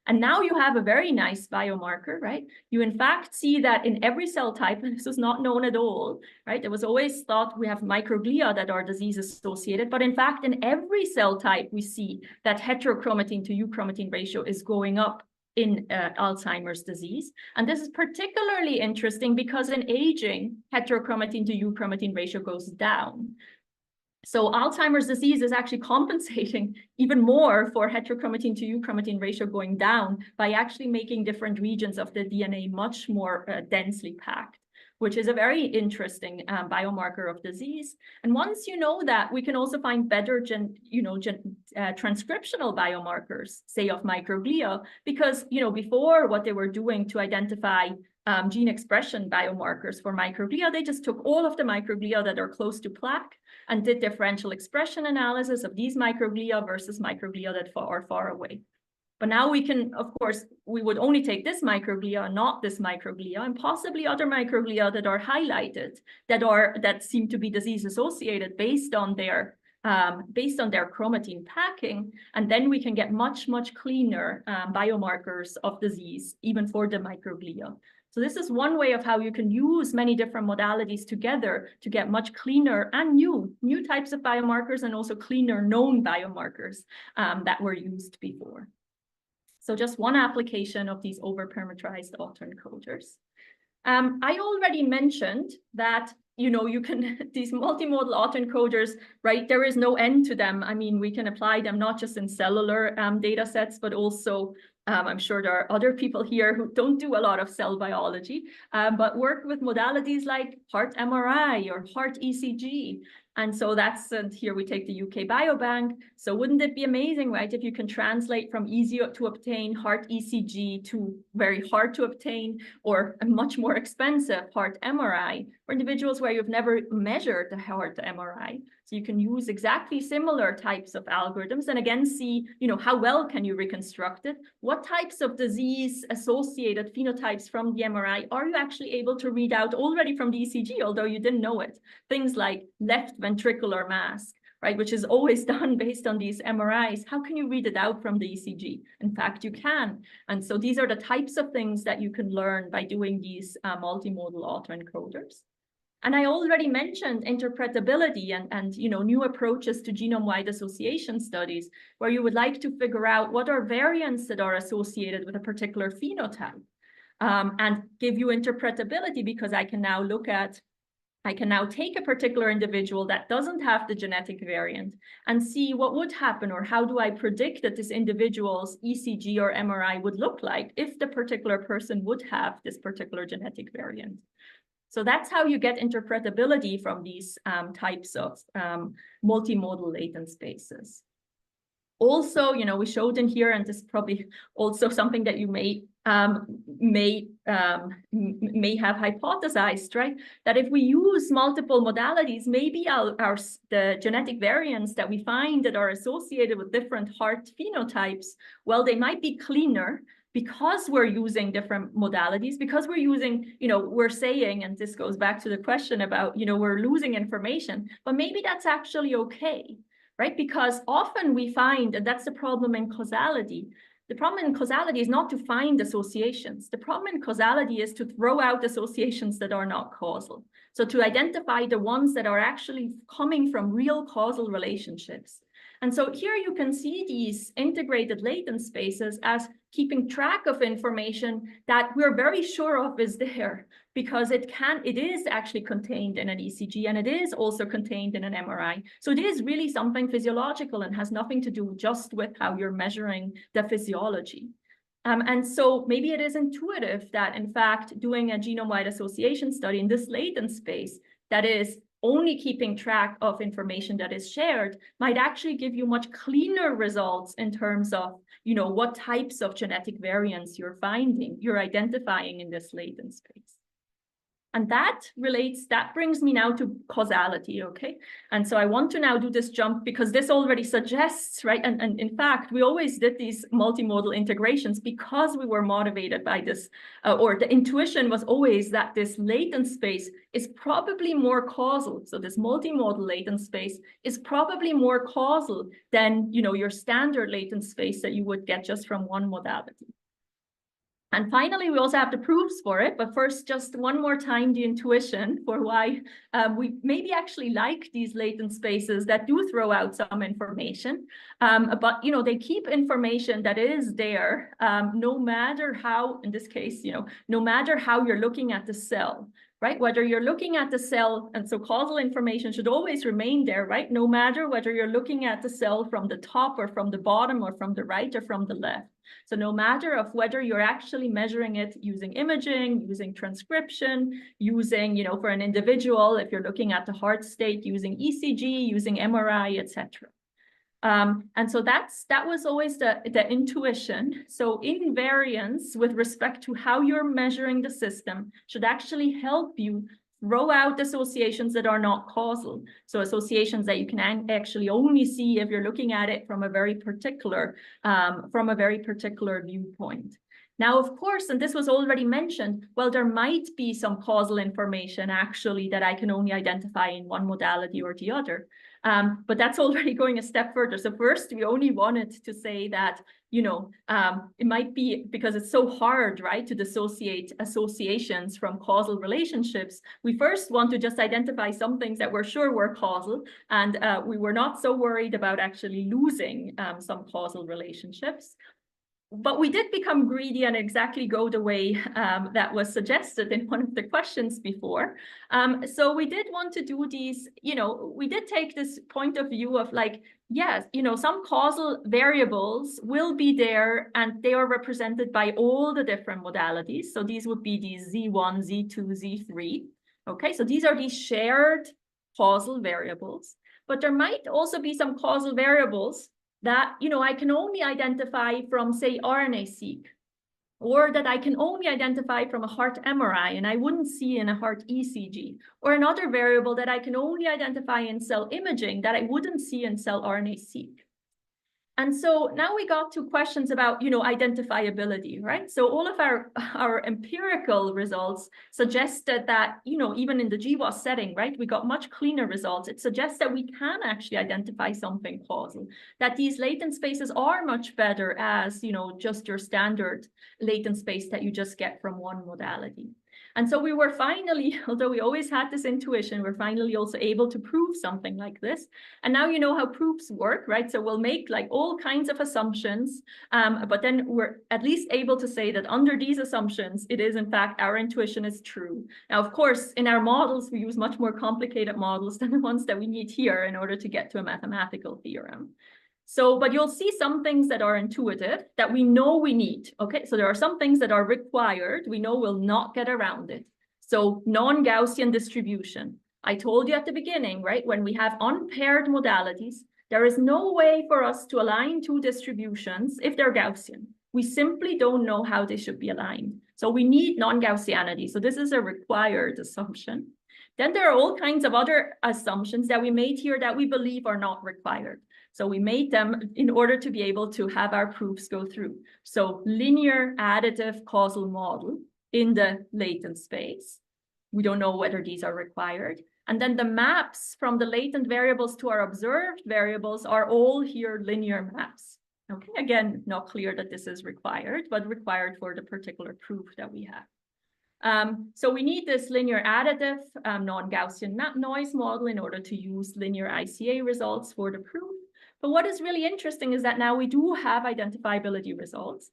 And now you have a very nice biomarker, right? You in fact see that in every cell type, and this was not known at all, right? It was always thought we have microglia that are disease associated, but in fact, in every cell type, we see that heterochromatin to euchromatin ratio is going up in Alzheimer's disease. And this is particularly interesting because in aging, heterochromatin to euchromatin ratio goes down. So Alzheimer's disease is actually compensating even more for heterochromatin to euchromatin ratio going down by actually making different regions of the DNA much more densely packed, which is a very interesting biomarker of disease. And once you know that, we can also find better transcriptional biomarkers, say of microglia, because before what they were doing to identify gene expression biomarkers for microglia, they just took all of the microglia that are close to plaque and did differential expression analysis of these microglia versus microglia that are far away. But now we can, of course, we would only take this microglia, not this microglia, and possibly other microglia that are highlighted, that seem to be disease associated based on their chromatin packing, and then we can get much, much cleaner biomarkers of disease, even for the microglia. So this is one way of how you can use many different modalities together to get much cleaner and new types of biomarkers, and also cleaner known biomarkers that were used before. So just one application of these overparameterized autoencoders. I already mentioned that you can, these multimodal autoencoders, right, there is no end to them. I mean, we can apply them not just in cellular data sets, but also I'm sure there are other people here who don't do a lot of cell biology, but work with modalities like heart MRI or heart ECG. And so that's, and here we take the UK Biobank. So wouldn't it be amazing, right, if you can translate from easy to obtain heart ECG to very hard to obtain or a much more expensive heart MRI for individuals where you've never measured the heart MRI. So you can use exactly similar types of algorithms and again see, how well can you reconstruct it? What types of disease associated phenotypes from the MRI are you actually able to read out already from the ECG, although you didn't know it? Things like left ventricular mass, right, which is always done based on these MRIs. How can you read it out from the ECG? In fact, you can. And so these are the types of things that you can learn by doing these multimodal autoencoders. And I already mentioned interpretability and new approaches to genome-wide association studies, where you would like to figure out what are variants that are associated with a particular phenotype, and give you interpretability, because I can now take a particular individual that doesn't have the genetic variant and see what would happen, or how do I predict that this individual's ECG or MRI would look like if the particular person would have this particular genetic variant. So that's how you get interpretability from these types of multimodal latent spaces. Also, we showed in here, and this is probably also something that you may may have hypothesized, right, that if we use multiple modalities, maybe the genetic variants that we find that are associated with different heart phenotypes, well, they might be cleaner because we're using different modalities, because we're using, we're saying, and this goes back to the question about, we're losing information, but maybe that's actually okay, right? Because often we find, and that's the problem in causality, the problem in causality is not to find associations. The problem in causality is to throw out associations that are not causal. So to identify the ones that are actually coming from real causal relationships. And so here you can see these integrated latent spaces as keeping track of information that we're very sure of is there, because it is actually contained in an ECG, and it is also contained in an MRI. So it is really something physiological and has nothing to do just with how you're measuring the physiology. And so maybe it is intuitive that, in fact, doing a genome-wide association study in this latent space that is only keeping track of information that is shared might actually give you much cleaner results in terms of, what types of genetic variants you're identifying in this latent space. And that brings me now to causality, okay? And so I want to now do this jump because this already suggests, right? And in fact, we always did these multimodal integrations because we were motivated by this, or the intuition was always that this latent space is probably more causal. So this multimodal latent space is probably more causal than, your standard latent space that you would get just from one modality. And finally, we also have the proofs for it. But first, just one more time, the intuition for why we maybe actually like these latent spaces that do throw out some information. But, they keep information that is there, no matter how, in this case, no matter how you're looking at the cell, right? Whether you're looking at the cell, and so causal information should always remain there, right? No matter whether you're looking at the cell from the top or from the bottom or from the right or from the left. So no matter of whether you're actually measuring it using imaging, using transcription, using, for an individual, if you're looking at the heart state, using ECG, using MRI, etc. And so that was always the intuition. So invariance with respect to how you're measuring the system should actually help you throw out associations that are not causal. So associations that you can actually only see if you're looking at it from a very particular viewpoint. Now, of course, and this was already mentioned, well, there might be some causal information actually that I can only identify in one modality or the other. But that's already going a step further. So first, we only wanted to say that, it might be because it's so hard, right, to dissociate associations from causal relationships. We first want to just identify some things that we're sure were causal, and we were not so worried about actually losing some causal relationships. But we did become greedy and exactly go the way that was suggested in one of the questions before. So we did want to do these, we did take this point of view of like, yes, some causal variables will be there and they are represented by all the different modalities. So these would be these Z1, Z2, Z3. Okay, so these are these shared causal variables. But there might also be some causal variables that, I can only identify from, say, RNA-seq, or that I can only identify from a heart MRI and I wouldn't see in a heart ECG, or another variable that I can only identify in cell imaging that I wouldn't see in cell RNA-seq. And so now we got to questions about, identifiability, right? So all of our empirical results suggested that, even in the GWAS setting, right, we got much cleaner results. It suggests that we can actually identify something causal, that these latent spaces are much better as, just your standard latent space that you just get from one modality. And so we were finally, although we always had this intuition, we're finally also able to prove something like this. And now you know how proofs work, right? So we'll make like all kinds of assumptions, but then we're at least able to say that under these assumptions, it is in fact, our intuition is true. Now, of course, in our models, we use much more complicated models than the ones that we need here in order to get to a mathematical theorem. So, but you'll see some things that are intuitive that we know we need, okay? So there are some things that are required, we know we'll not get around it. So non-Gaussian distribution. I told you at the beginning, right? When we have unpaired modalities, there is no way for us to align two distributions if they're Gaussian. We simply don't know how they should be aligned. So we need non-Gaussianity. So this is a required assumption. Then there are all kinds of other assumptions that we made here that we believe are not required. So we made them in order to be able to have our proofs go through. So linear additive causal model in the latent space. We don't know whether these are required. And then the maps from the latent variables to our observed variables are all here linear maps. Okay, again, not clear that this is required, but required for the particular proof that we have. So we need this linear additive non-Gaussian noise model in order to use linear ICA results for the proof. But what is really interesting is that now we do have identifiability results.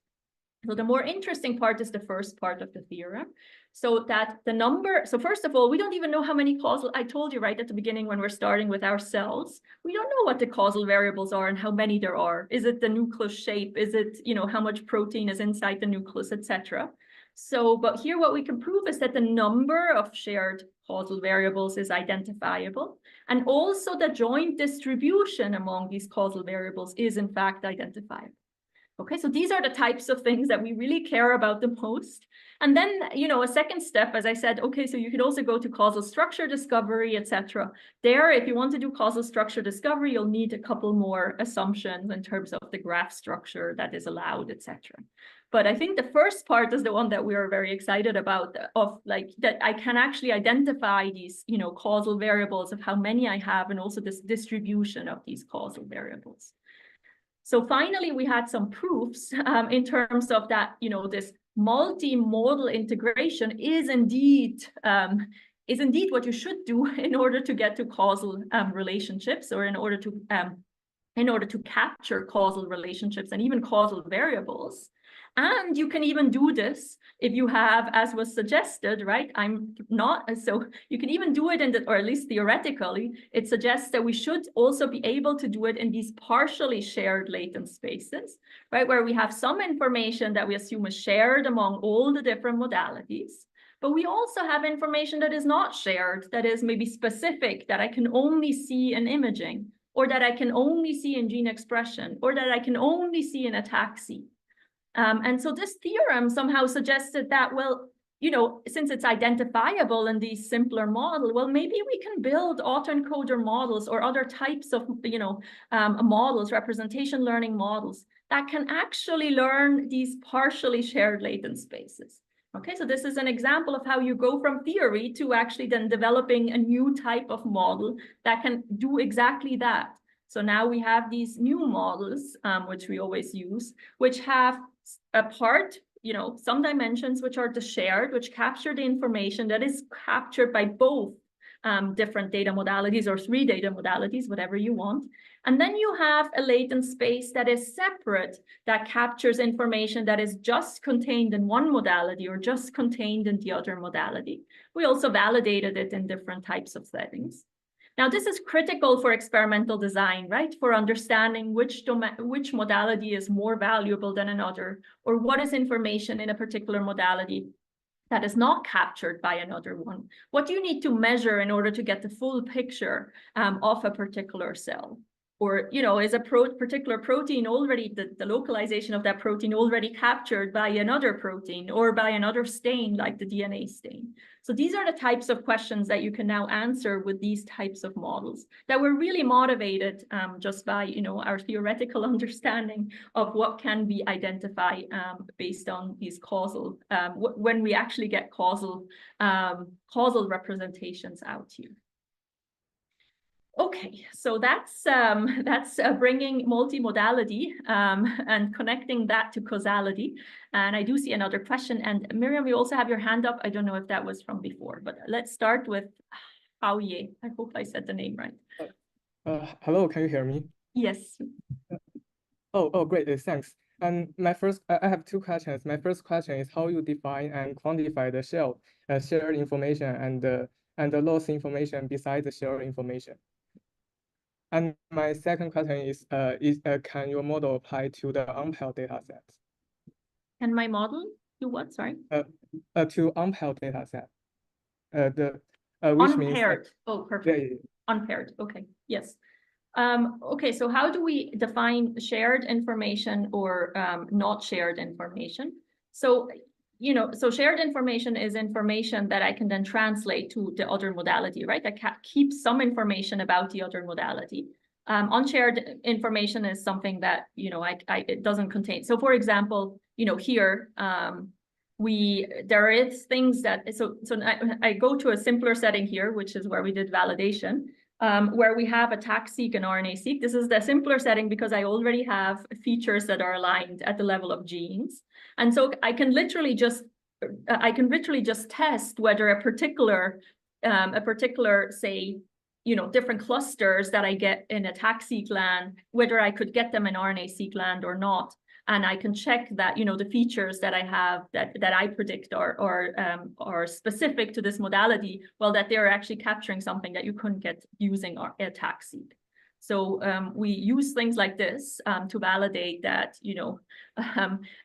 So the more interesting part is the first part of the theorem. So that the number, so first of all, we don't even know how many causal, I told you right at the beginning when we're starting with our cells, we don't know what the causal variables are and how many there are. Is it the nucleus shape? Is it, how much protein is inside the nucleus, etc. So, but here what we can prove is that the number of shared causal variables is identifiable. And also the joint distribution among these causal variables is in fact identifiable. Okay, so these are the types of things that we really care about the most. And then, a second step, as I said, okay, so you could also go to causal structure discovery, etc. There, if you want to do causal structure discovery, you'll need a couple more assumptions in terms of the graph structure that is allowed, etc. But I think the first part is the one that we are very excited about, of like that I can actually identify these, causal variables of how many I have, and also this distribution of these causal variables. So finally, we had some proofs in terms of that, this multimodal integration is indeed what you should do in order to get to causal relationships, or in order to capture causal relationships and even causal variables. And you can even do this if you have, as was suggested, right? So you can even do it or at least theoretically, it suggests that we should also be able to do it in these partially shared latent spaces, right? Where we have some information that we assume is shared among all the different modalities. But we also have information that is not shared, that is maybe specific, that I can only see in imaging, or that I can only see in gene expression, or that I can only see in ataxia. And so this theorem somehow suggested that, well, since it's identifiable in these simpler models, well, maybe we can build autoencoder models or other types of, models, representation learning models that can actually learn these partially shared latent spaces. Okay, so this is an example of how you go from theory to actually then developing a new type of model that can do exactly that. So now we have these new models, which we always use, which have a part, some dimensions which are the shared, which capture the information that is captured by both different data modalities or 3 data modalities, whatever you want. And then you have a latent space that is separate, that captures information that is just contained in one modality or just contained in the other modality. We also validated it in different types of settings. Now, this is critical for experimental design, right? For understanding which modality is more valuable than another, or what is information in a particular modality that is not captured by another one. What do you need to measure in order to get the full picture of a particular cell? Or, is a particular protein already, the localization of that protein already captured by another protein or by another stain like the DNA stain? So these are the types of questions that you can now answer with these types of models that were really motivated just by, our theoretical understanding of what can be identified based on these causal, when we actually get causal representations out here. Okay, so that's bringing multimodality and connecting that to causality. And I do see another question. And Miriam, you also have your hand up. I don't know if that was from before, but let's start with Haoye. I hope I said the name right. Hello, can you hear me? Yes. Oh, great, thanks. And I have 2 questions. My first question is how you define and quantify the shared information and the loss information besides the shared information. And my second question is can your model apply to the unpaired data sets? Can my model do what? Sorry. To unpaired data set. Which Unpaired. means Oh, perfect. yeah. Unpaired. Okay. Yes. Okay, so how do we define shared information or not shared information? So, so shared information is information that I can then translate to the other modality, right? I can keep some information about the other modality. Unshared information is something that, it doesn't contain. So for example, here, there is things that, so I go to a simpler setting here, which is where we did validation. Where we have a tag-seq and RNA-seq. This is the simpler setting because I already have features that are aligned at the level of genes. And so I can literally just test whether a particular, say, different clusters that I get in a tag-seq land, whether I could get them in RNA-seq land or not. And I can check that, the features that I have that I predict are specific to this modality, well, that they're actually capturing something that you couldn't get using a tag-seq. So we use things like this to validate that,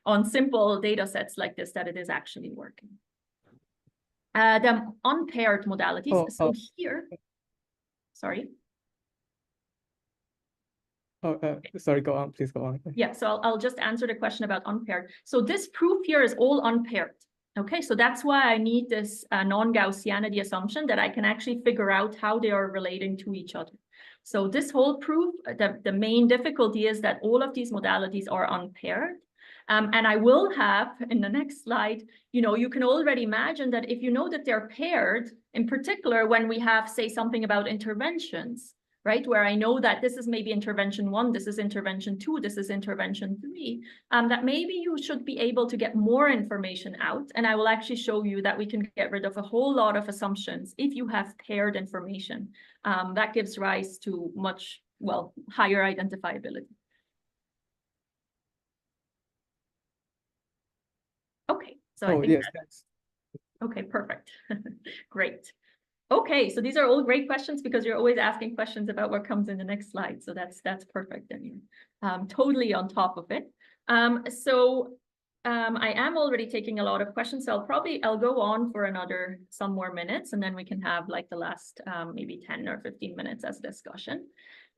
on simple data sets like this, that it is actually working. The unpaired modalities. So here, sorry. Sorry, go on, please go on. Yeah, so I'll just answer the question about unpaired. So this proof here is all unpaired. Okay, so that's why I need this non-Gaussianity assumption that I can actually figure out how they are relating to each other. So this whole proof, the main difficulty is that all of these modalities are unpaired. And I will have in the next slide, you can already imagine that if you know that they're paired, in particular, when we have, say, something about interventions, right, where I know that this is maybe intervention 1, this is intervention 2, this is intervention 3, that maybe you should be able to get more information out. And I will actually show you that we can get rid of a whole lot of assumptions if you have paired information. That gives rise to much, higher identifiability. Okay, so I think yes, thanks. Okay, perfect. Great. Okay, so these are all great questions because you're always asking questions about what comes in the next slide. So that's perfect. I mean, totally on top of it. I am already taking a lot of questions, so I'll go on for some more minutes, and then we can have like the last maybe 10 or 15 minutes as discussion.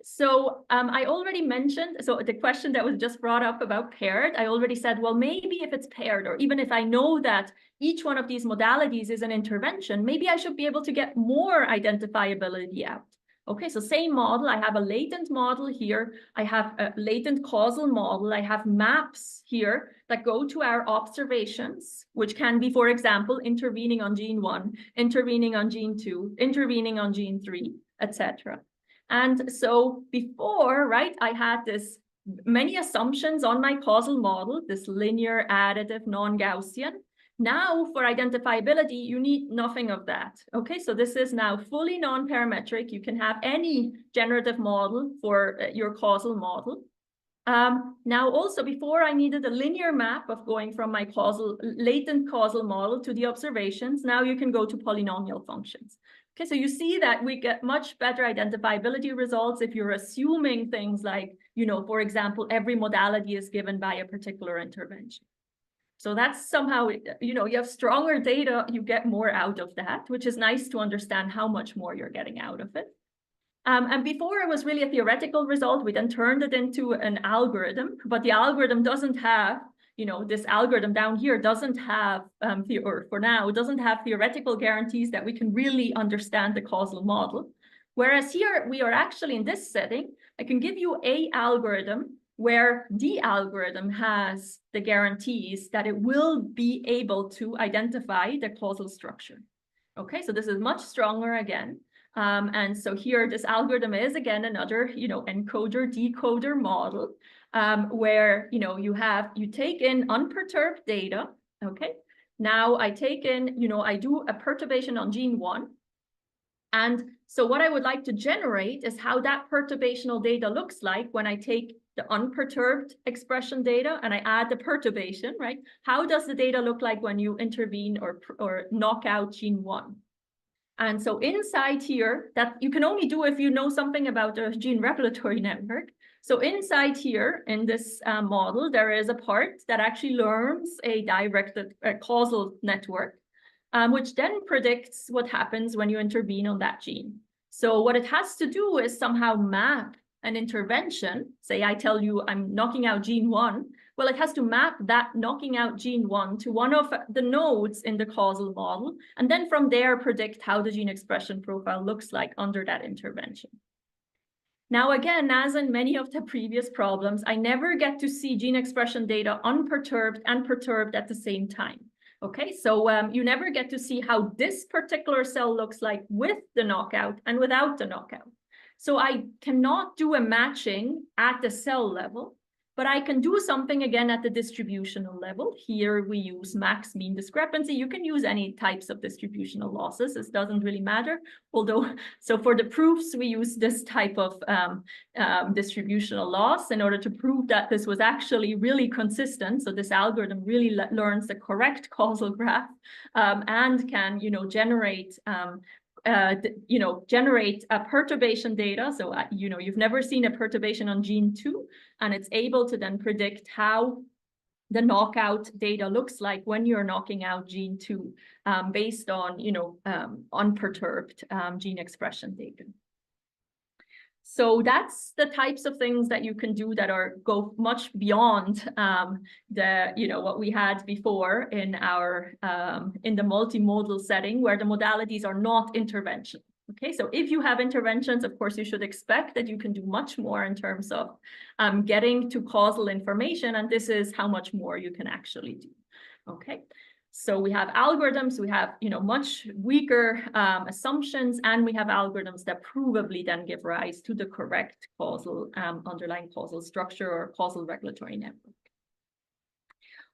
So I already mentioned, so the question that was just brought up about paired, I already said, well, maybe if it's paired, or even if I know that each one of these modalities is an intervention, maybe I should be able to get more identifiability out. Okay, so same model, I have a latent model here, I have a latent causal model, I have maps here that go to our observations, which can be, for example, intervening on gene 1, intervening on gene 2, intervening on gene 3, etc. And so before, right, I had many assumptions on my causal model, this linear, additive, non-Gaussian. Now for identifiability, you need nothing of that. Okay, so this is now fully non-parametric. You can have any generative model for your causal model. Now also before I needed a linear map of going from my latent causal model to the observations. Now you can go to polynomial functions. Okay, so you see that we get much better identifiability results if you're assuming things like, for example, every modality is given by a particular intervention. So that's somehow, you have stronger data, you get more out of that, which is nice to understand how much more you're getting out of it. And before it was really a theoretical result, we then turned it into an algorithm, but the algorithm doesn't have, this algorithm down here doesn't have, or for now, doesn't have theoretical guarantees that we can really understand the causal model. Whereas here, we are actually in this setting, I can give you a algorithm where the algorithm has the guarantees that it will be able to identify the causal structure. Okay, so this is much stronger again. And so here, this algorithm is again another, encoder decoder model, where you take in unperturbed data. Okay, now I take in, I do a perturbation on gene 1. And so what I would like to generate is how that perturbational data looks like when I take the unperturbed expression data and I add the perturbation, right? How does the data look like when you intervene or knock out gene 1? And so inside here, that you can only do if you know something about the gene regulatory network. So inside here in this model, there is a part that actually learns a directed causal network, which then predicts what happens when you intervene on that gene. So what it has to do is somehow map an intervention, say I tell you I'm knocking out gene 1, well, it has to map that knocking out gene 1 to one of the nodes in the causal model, and then from there predict how the gene expression profile looks like under that intervention. Now, again, as in many of the previous problems, I never get to see gene expression data unperturbed and perturbed at the same time. Okay, so you never get to see how this particular cell looks like with the knockout and without the knockout. So I cannot do a matching at the cell level, but I can do something again at the distributional level. Here we use max mean discrepancy. You can use any types of distributional losses. This doesn't really matter. Although, so for the proofs, we use this type of distributional loss in order to prove that this was actually really consistent. So this algorithm really learns the correct causal graph and can, generate generate a perturbation data. So, you've never seen a perturbation on gene 2, and it's able to then predict how the knockout data looks like when you're knocking out gene 2 based on, unperturbed gene expression data. So that's the types of things that you can do that go much beyond what we had before in our in the multimodal setting, where the modalities are not intervention. Okay, so if you have interventions, of course, you should expect that you can do much more in terms of getting to causal information, and this is how much more you can actually do. Okay. So we have algorithms, we have much weaker assumptions, and we have algorithms that provably then give rise to the correct causal underlying causal structure or causal regulatory network.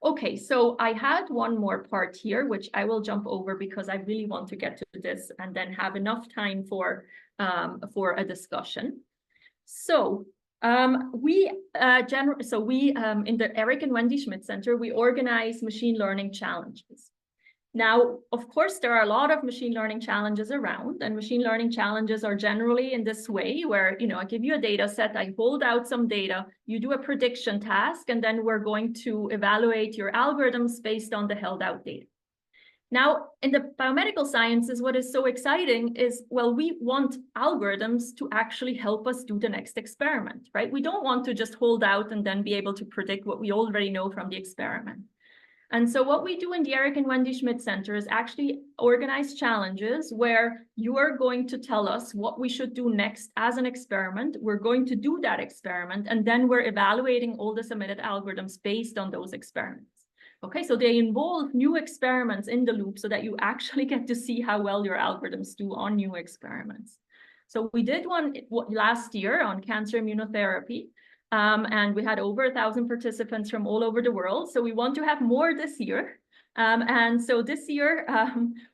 Okay, so I had one more part here, which I will jump over because I really want to get to this and then have enough time for a discussion. So we in the Eric and Wendy Schmidt Center, we organize machine learning challenges. Now, of course, there are a lot of machine learning challenges around, and machine learning challenges are generally in this way where, I give you a data set, I hold out some data, you do a prediction task, and then we're going to evaluate your algorithms based on the held out data. Now, in the biomedical sciences, what is so exciting is, well, we want algorithms to actually help us do the next experiment, right? We don't want to just hold out and then be able to predict what we already know from the experiment. And so what we do in the Eric and Wendy Schmidt Center is actually organize challenges where you are going to tell us what we should do next as an experiment. We're going to do that experiment, and then we're evaluating all the submitted algorithms based on those experiments. Okay, so they involve new experiments in the loop so that you actually get to see how well your algorithms do on new experiments. So we did one last year on cancer immunotherapy, and we had over 1,000 participants from all over the world. So we want to have more this year. And so this year,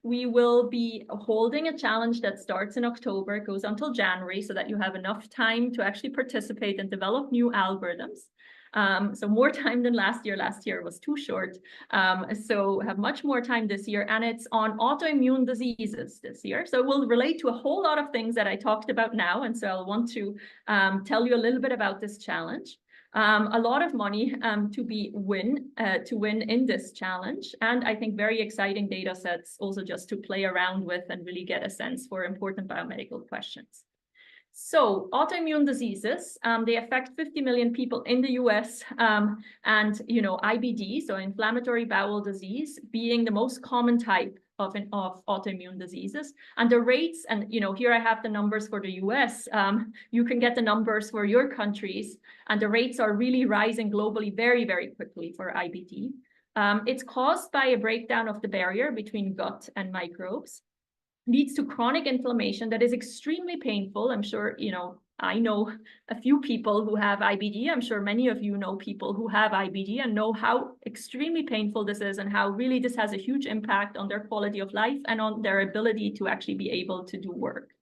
we will be holding a challenge that starts in October, it goes until January, so that you have enough time to actually participate and develop new algorithms. So more time than last year. Last year was too short. So have much more time this year, and it's on autoimmune diseases this year. So it will relate to a whole lot of things that I talked about now. And so I'll want to tell you a little bit about this challenge. A lot of money to win in this challenge. And I think very exciting data sets also just to play around with and really get a sense for important biomedical questions. So autoimmune diseases, they affect 50 million people in the US, and IBD, so inflammatory bowel disease, being the most common type of autoimmune diseases. And the rates, and here I have the numbers for the US, you can get the numbers for your countries, and the rates are really rising globally very, very quickly for IBD. It's caused by a breakdown of the barrier between gut and microbes. Leads to chronic inflammation that is extremely painful. I'm sure, I know a few people who have IBD. I'm sure many of you know people who have IBD and know how extremely painful this is and how really this has a huge impact on their quality of life and on their ability to actually be able to do work.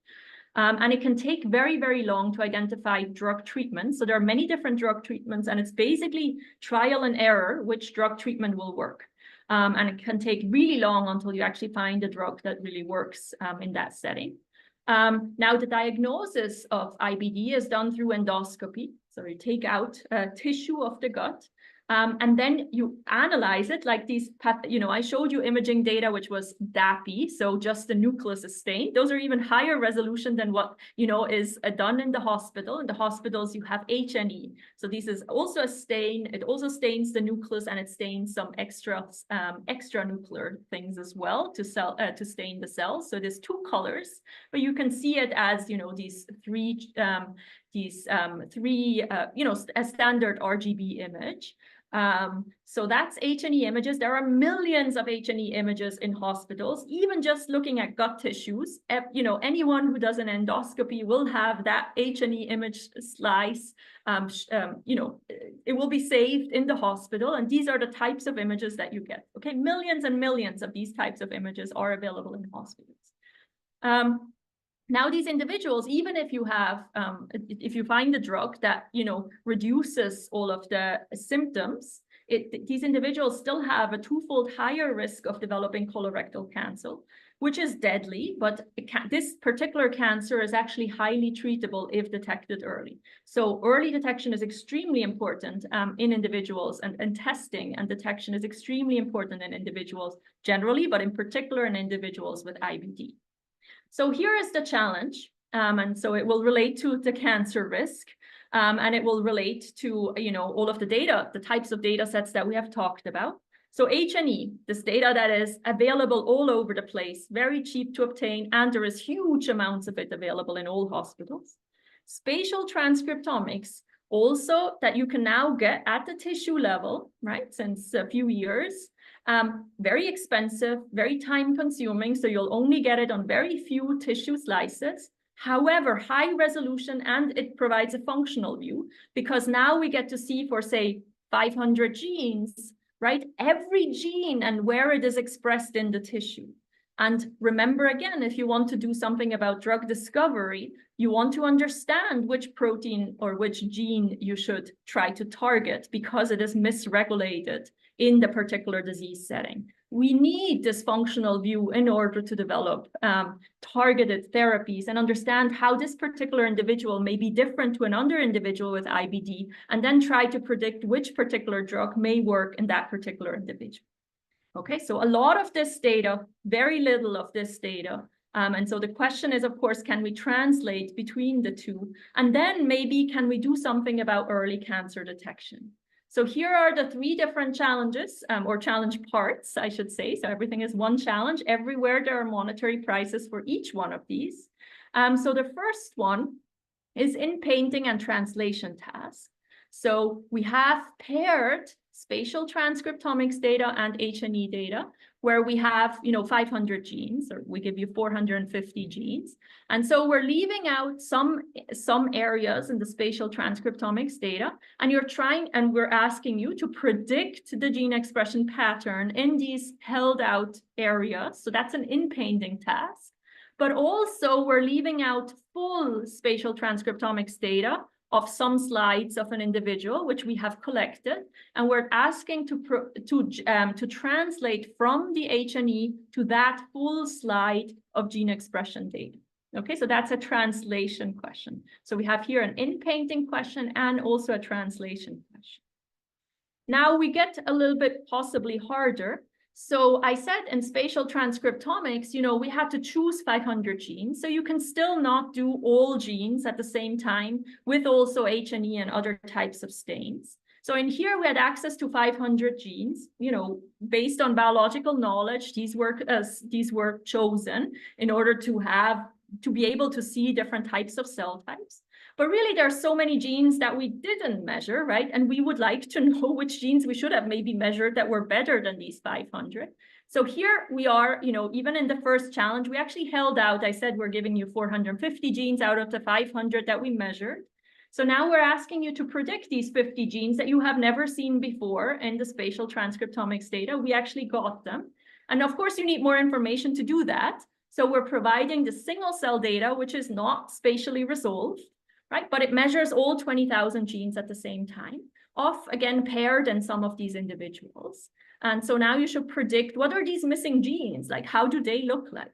And it can take very, very long to identify drug treatments. So there are many different drug treatments, and it's basically trial and error which drug treatment will work. And it can take really long until you actually find a drug that really works in that setting. Now, the diagnosis of IBD is done through endoscopy. So you take out tissue of the gut, And then you analyze it like these, I showed you imaging data, which was DAPI, so just the nucleus is stained. Those are even higher resolution than what, is done in the hospital. In the hospitals, you have H&E. So this is also a stain. It also stains the nucleus, and it stains some extra nuclear things as well to stain the cells. So there's two colors, but you can see it as, these three, a standard RGB image. So that's H&E images. There are millions of H&E images in hospitals. Even just looking at gut tissues, anyone who does an endoscopy will have that H&E image slice. It will be saved in the hospital, and these are the types of images that you get. Okay, millions and millions of these types of images are available in hospitals. Now, these individuals, even if you have, if you find a drug that, reduces all of the symptoms, these individuals still have a twofold higher risk of developing colorectal cancer, which is deadly, but this particular cancer is actually highly treatable if detected early. So early detection is extremely important in individuals, and testing and detection is extremely important in individuals generally, but in particular in individuals with IBD. So here is the challenge, and so it will relate to the cancer risk, and it will relate to, all of the data, the types of data sets that we have talked about. So H&E, this data that is available all over the place, very cheap to obtain, and there is huge amounts of it available in all hospitals. Spatial transcriptomics, also that you can now get at the tissue level, right, since a few years. Very expensive, very time consuming, so you'll only get it on very few tissue slices. However, high resolution, and it provides a functional view, because now we get to see for, say, 500 genes, right? Every gene and where it is expressed in the tissue. And remember, again, if you want to do something about drug discovery, you want to understand which protein or which gene you should try to target because it is misregulated in the particular disease setting. We need this functional view in order to develop targeted therapies and understand how this particular individual may be different to another individual with IBD, and then try to predict which particular drug may work in that particular individual. Okay, so a lot of this data, very little of this data. And so the question is, of course, can we translate between the two? And then maybe can we do something about early cancer detection? So here are the three different challenges, or challenge parts, I should say. So everything is one challenge. Everywhere there are monetary prices for each one of these. So the first one is in painting and translation task. So we have paired spatial transcriptomics data and H&E data, where we have, 500 genes, or we give you 450 genes. And so we're leaving out some areas in the spatial transcriptomics data, and we're asking you to predict the gene expression pattern in these held out areas. So that's an in-painting task. But also we're leaving out full spatial transcriptomics data of some slides of an individual, which we have collected, and we're asking to translate from the H&E to that full slide of gene expression data. Okay, so that's a translation question. So we have here an in-painting question and also a translation question. Now we get a little bit possibly harder. So I said in spatial transcriptomics, we had to choose 500 genes. So you can still not do all genes at the same time with also H&E and other types of stains. So in here, we had access to 500 genes, based on biological knowledge. These were chosen in order to be able to see different types of cell types. But really, there are so many genes that we didn't measure, right? And we would like to know which genes we should have maybe measured that were better than these 500. So here we are, even in the first challenge, we actually held out. I said we're giving you 450 genes out of the 500 that we measured. So now we're asking you to predict these 50 genes that you have never seen before in the spatial transcriptomics data. We actually got them. And of course, you need more information to do that. So we're providing the single cell data, which is not spatially resolved, right? But it measures all 20,000 genes at the same time, again, paired in some of these individuals. And so now you should predict, what are these missing genes? Like, how do they look like?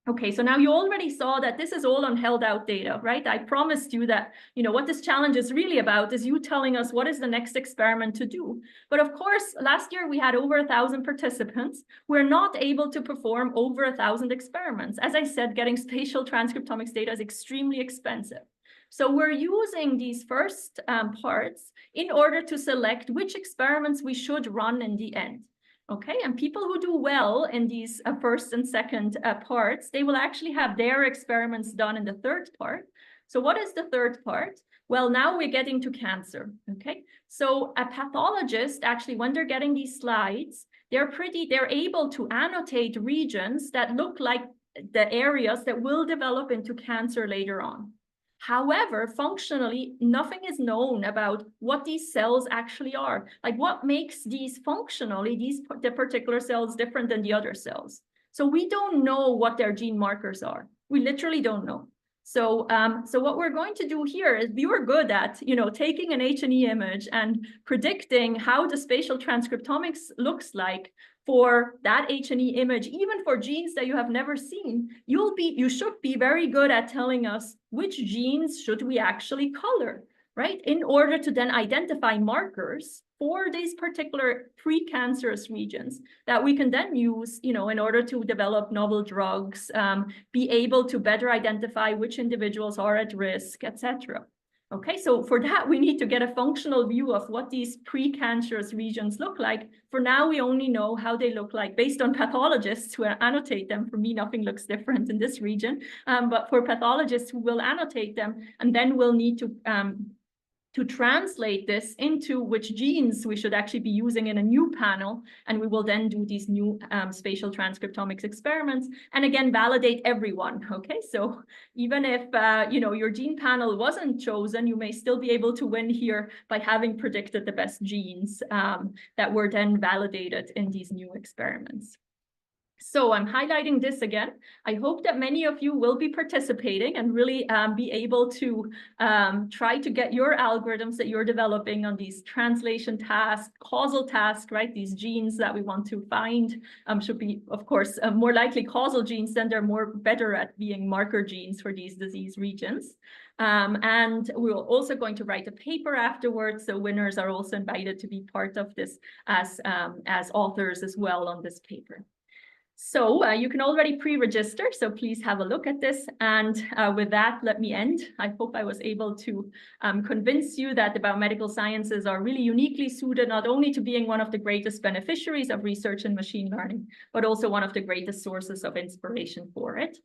Okay, so now you already saw that this is all on held out data, right? I promised you that, what this challenge is really about is you telling us what is the next experiment to do. But of course, last year we had over 1,000 participants. We're not able to perform over 1,000 experiments. As I said, getting spatial transcriptomics data is extremely expensive. So we're using these first parts in order to select which experiments we should run in the end. Okay, and people who do well in these first and second parts, they will actually have their experiments done in the third part. So what is the third part? Well, now we're getting to cancer, okay? So a pathologist, actually, when they're getting these slides, they're able to annotate regions that look like the areas that will develop into cancer later on. However, functionally, nothing is known about what these cells actually are. Like what makes these functionally, the particular cells different than the other cells. So we don't know what their gene markers are. We literally don't know. So, so what we're going to do here is we were good at, taking an H&E image and predicting how the spatial transcriptomics looks like for that H&E image, even for genes that you have never seen. You should be very good at telling us which genes should we actually color, right? In order to then identify markers for these particular precancerous regions that we can then use, in order to develop novel drugs, be able to better identify which individuals are at risk, etc. Okay, so for that, we need to get a functional view of what these precancerous regions look like. For now, we only know how they look like based on pathologists who annotate them. For me, nothing looks different in this region, but for pathologists who will annotate them, and then we'll need to translate this into which genes we should actually be using in a new panel. And we will then do these new spatial transcriptomics experiments and again, validate everyone, okay? So even if, your gene panel wasn't chosen, you may still be able to win here by having predicted the best genes that were then validated in these new experiments. So I'm highlighting this again. I hope that many of you will be participating and really be able to try to get your algorithms that you're developing on these translation tasks, causal tasks, right? These genes that we want to find should be, of course, more likely causal genes, then they're better at being marker genes for these disease regions. And we're also going to write a paper afterwards. So winners are also invited to be part of this as authors as well on this paper. So you can already pre-register, so please have a look at this. And with that, let me end. I hope I was able to convince you that the biomedical sciences are really uniquely suited not only to being one of the greatest beneficiaries of research in machine learning, but also one of the greatest sources of inspiration for it.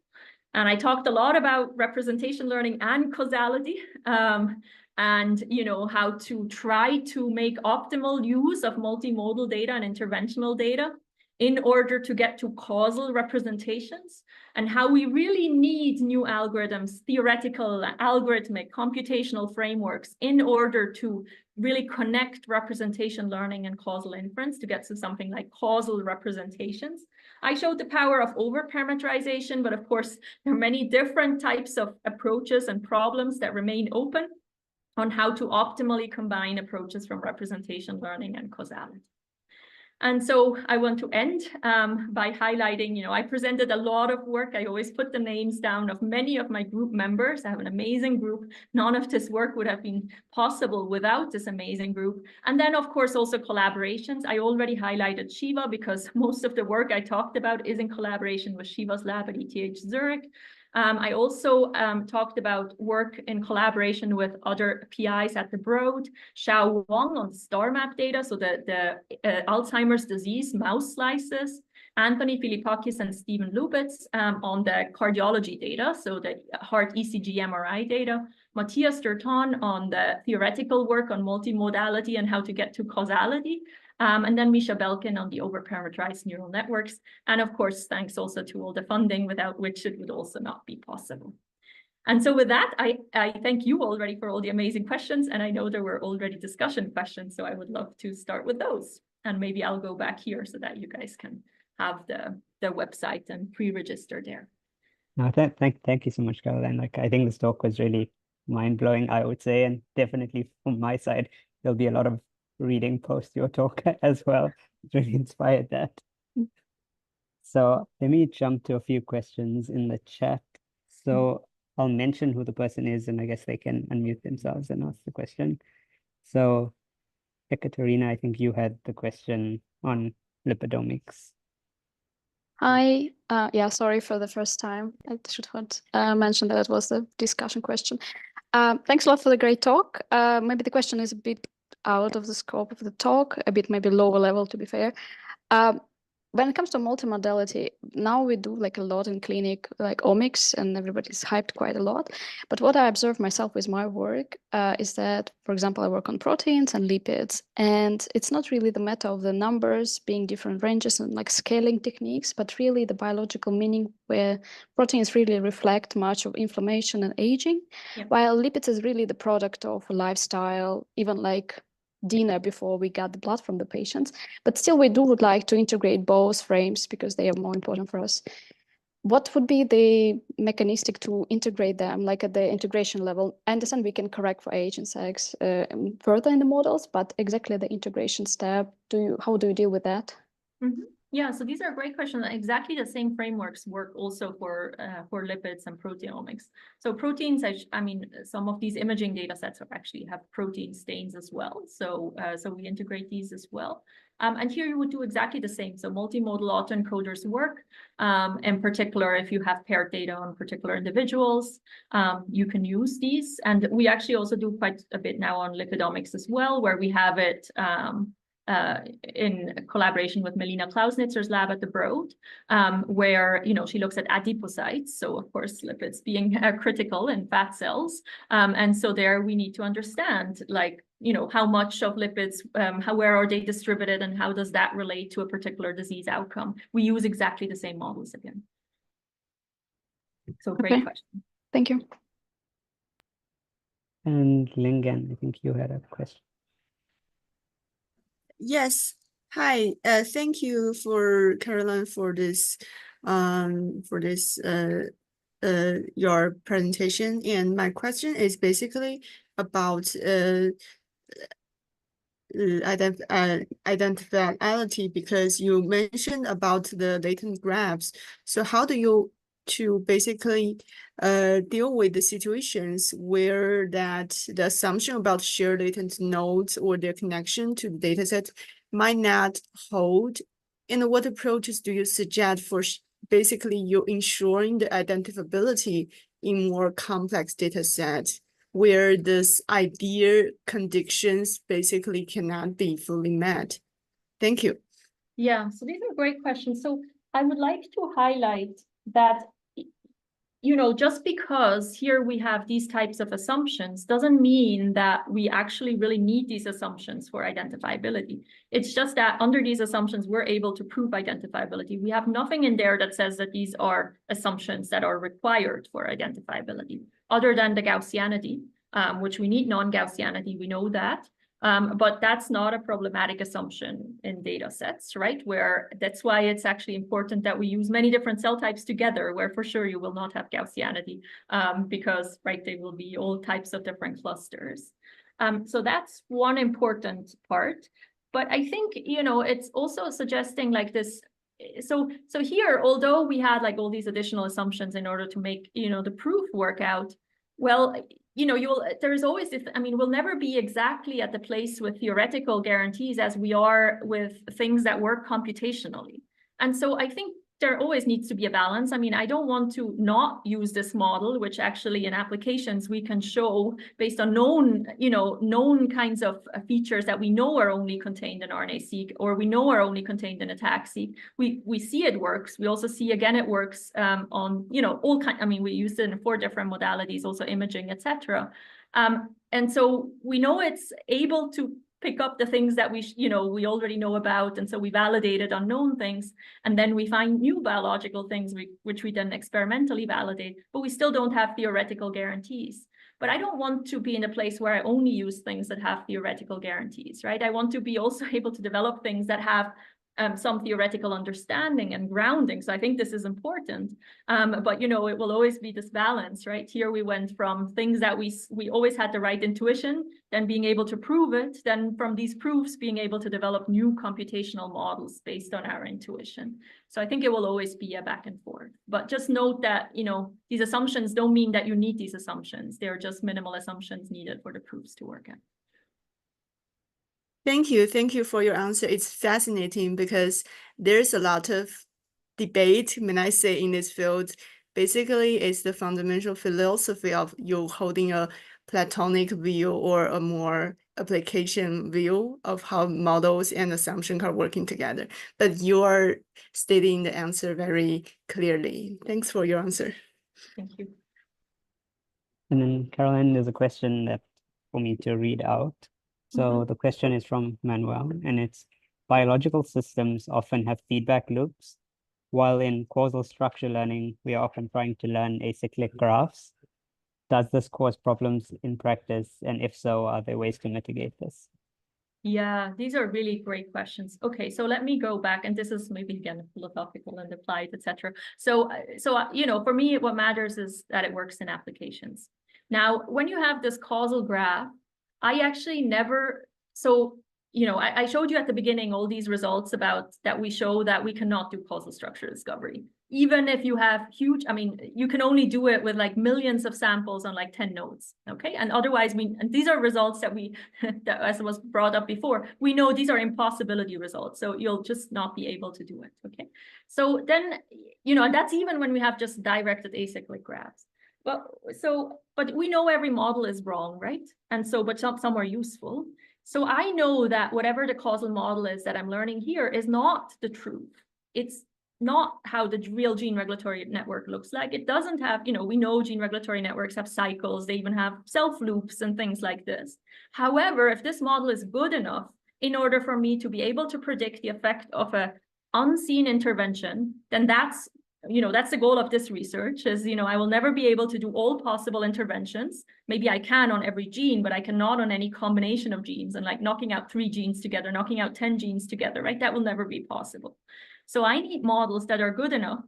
And I talked a lot about representation learning and causality. And how to try to make optimal use of multimodal data and interventional data in order to get to causal representations, and how we really need new algorithms, theoretical, algorithmic, computational frameworks in order to really connect representation learning and causal inference to get to something like causal representations. I showed the power of over-parameterization, but of course, there are many different types of approaches and problems that remain open on how to optimally combine approaches from representation learning and causality. And so I want to end by highlighting, I presented a lot of work. I always put the names down of many of my group members. I have an amazing group. None of this work would have been possible without this amazing group. And then, of course, also collaborations. I already highlighted Shiva because most of the work I talked about is in collaboration with Shiva's lab at ETH Zurich. I also talked about work in collaboration with other PIs at the Broad, Xiao Wang on star map data, so the Alzheimer's disease mouse slices, Anthony Filipakis and Stephen Lubitz on the cardiology data, so the heart ECG MRI data, Matthias Sturton on the theoretical work on multimodality and how to get to causality, and then Misha Belkin on the over-parameterized neural networks. And of course, thanks also to all the funding, without which it would also not be possible. And so with that, I thank you already for all the amazing questions. And I know there were already discussion questions, so I would love to start with those. And maybe I'll go back here so that you guys can have the website and pre-register there. No, thank you so much, Caroline. Like, I think this talk was really mind-blowing, I would say, and definitely from my side, there'll be a lot of reading post your talk as well. It really inspired that. So let me jump to a few questions in the chat. So I'll mention who the person is, and I guess they can unmute themselves and ask the question. So Ekaterina, I think you had the question on lipidomics. Hi, yeah, sorry for the first time. I should have mentioned that it was a discussion question. Thanks a lot for the great talk. Maybe the question is a bit out of the scope of the talk, a bit maybe lower level, to be fair. When it comes to multimodality, now we do like a lot in clinic, like omics, and everybody's hyped quite a lot. But what I observe myself with my work is that, for example, I work on proteins and lipids, and it's not really the matter of the numbers being different ranges and like scaling techniques, but really the biological meaning where proteins really reflect much of inflammation and aging, while lipids is really the product of lifestyle, even like dinner before we got the blood from the patients. But still, we would like to integrate both frames because they are more important for us. What would be the mechanistic to integrate them, like at the integration level? I understand we can correct for age and sex further in the models, but exactly the integration step, how do you deal with that? Yeah, so these are great questions. Exactly the same frameworks work also for lipids and proteomics. So proteins, I mean, some of these imaging data sets actually have protein stains as well. So so we integrate these as well. And here you would do exactly the same. So multimodal autoencoders work. In particular, if you have paired data on particular individuals, you can use these. And we actually also do quite a bit now on lipidomics as well, where we have it in collaboration with Melina Klausnitzer's lab at the Broad, where, you know, she looks at adipocytes. So of course, lipids being critical in fat cells. And so there we need to understand, like, you know, how much of lipids, where are they distributed, and how does that relate to a particular disease outcome? We use exactly the same models again. So great question. Thank you. And Lingen, I think you had a question. Yes. Hi. Thank you for Caroline for this your presentation. And my question is basically about identifiability, because you mentioned about the latent graphs. So how do you basically deal with the situations where that the assumption about shared latent nodes or their connection to the dataset might not hold? And what approaches do you suggest for basically you ensuring the identifiability in more complex data sets, where this ideal conditions basically cannot be fully met? Thank you. Yeah, so these are great questions. So I would like to highlight that, you know, just because here we have these types of assumptions doesn't mean that we actually really need these assumptions for identifiability. It's just that under these assumptions, we're able to prove identifiability. We have nothing in there that says that these are assumptions that are required for identifiability, other than the Gaussianity, which we need non-Gaussianity, we know that. But that's not a problematic assumption in data sets, right? Where that's why it's actually important that we use many different cell types together, where for sure you will not have Gaussianity, because, right, they will be all types of different clusters. So that's one important part. But I think, you know, it's also suggesting like this. So here, although we had like all these additional assumptions in order to make, you know, the proof work out, well, you know, there's always this, I mean, we'll never be exactly at the place with theoretical guarantees as we are with things that work computationally. And so I think there always needs to be a balance. I mean, I don't want to not use this model, which actually in applications we can show based on known, you know, known kinds of features that we know are only contained in RNA-seq, or we know are only contained in ATAC-seq. We see it works. We also see again it works on, you know, all kind. I mean, we used it in 4 different modalities, also imaging, etc. And so we know it's able to pick up the things that we already know about, and so we validated unknown things, and then we find new biological things which we then experimentally validate, but we still don't have theoretical guarantees. But I don't want to be in a place where I only use things that have theoretical guarantees, right? I want to be also able to develop things that have some theoretical understanding and grounding. So I think this is important. But, you know, it will always be this balance, right? Here we went from things that we always had the right intuition, then being able to prove it, then from these proofs, being able to develop new computational models based on our intuition. So I think it will always be a back and forth. But just note that, you know, these assumptions don't mean that you need these assumptions. They're just minimal assumptions needed for the proofs to work out. Thank you for your answer. It's fascinating because there's a lot of debate, when I say in this field. Basically, it's the fundamental philosophy of you holding a Platonic view or a more application view of how models and assumptions are working together. But you are stating the answer very clearly. Thanks for your answer. Thank you. And then, Caroline, there's a question that for me to read out. So the question is from Manuel, and it's: biological systems often have feedback loops, while in causal structure learning, we are often trying to learn acyclic graphs. Does this cause problems in practice? And if so, are there ways to mitigate this? Yeah, these are really great questions. Okay, so let me go back, and this is maybe again philosophical and applied, etc. So you know, for me, what matters is that it works in applications. Now, when you have this causal graph, I actually never, so you know, I showed you at the beginning all these results about that we show that we cannot do causal structure discovery. Even if you have huge, I mean, you can only do it with like millions of samples on like 10 nodes, okay? And otherwise, and these are results that that as was brought up before, we know these are impossibility results. So you'll just not be able to do it, okay? So then, you know, and that's even when we have just directed acyclic graphs. But we know every model is wrong, right? And so, but some are useful. So I know that whatever the causal model is that I'm learning here is not the truth. It's not how the real gene regulatory network looks like. It doesn't have, you know, we know gene regulatory networks have cycles, they even have self loops and things like this. However, if this model is good enough in order for me to be able to predict the effect of an unseen intervention, then that's, you know, that's the goal of this research is, you know, I will never be able to do all possible interventions. Maybe I can on every gene, but I cannot on any combination of genes, and like knocking out 3 genes together, knocking out 10 genes together, right? That will never be possible. So I need models that are good enough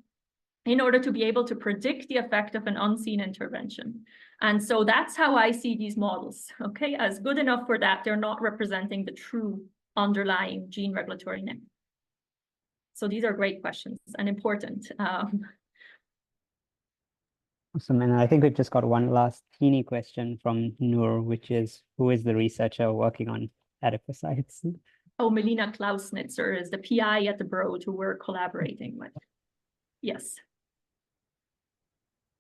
in order to be able to predict the effect of an unseen intervention. And so that's how I see these models, okay? As good enough for that, they're not representing the true underlying gene regulatory network. So these are great questions and important. Awesome. And I think we've just got one last teeny question from Noor, which is: who is the researcher working on adipocytes? Oh, Melina Klausnitzer is the PI at the Broad who we're collaborating with. Yes.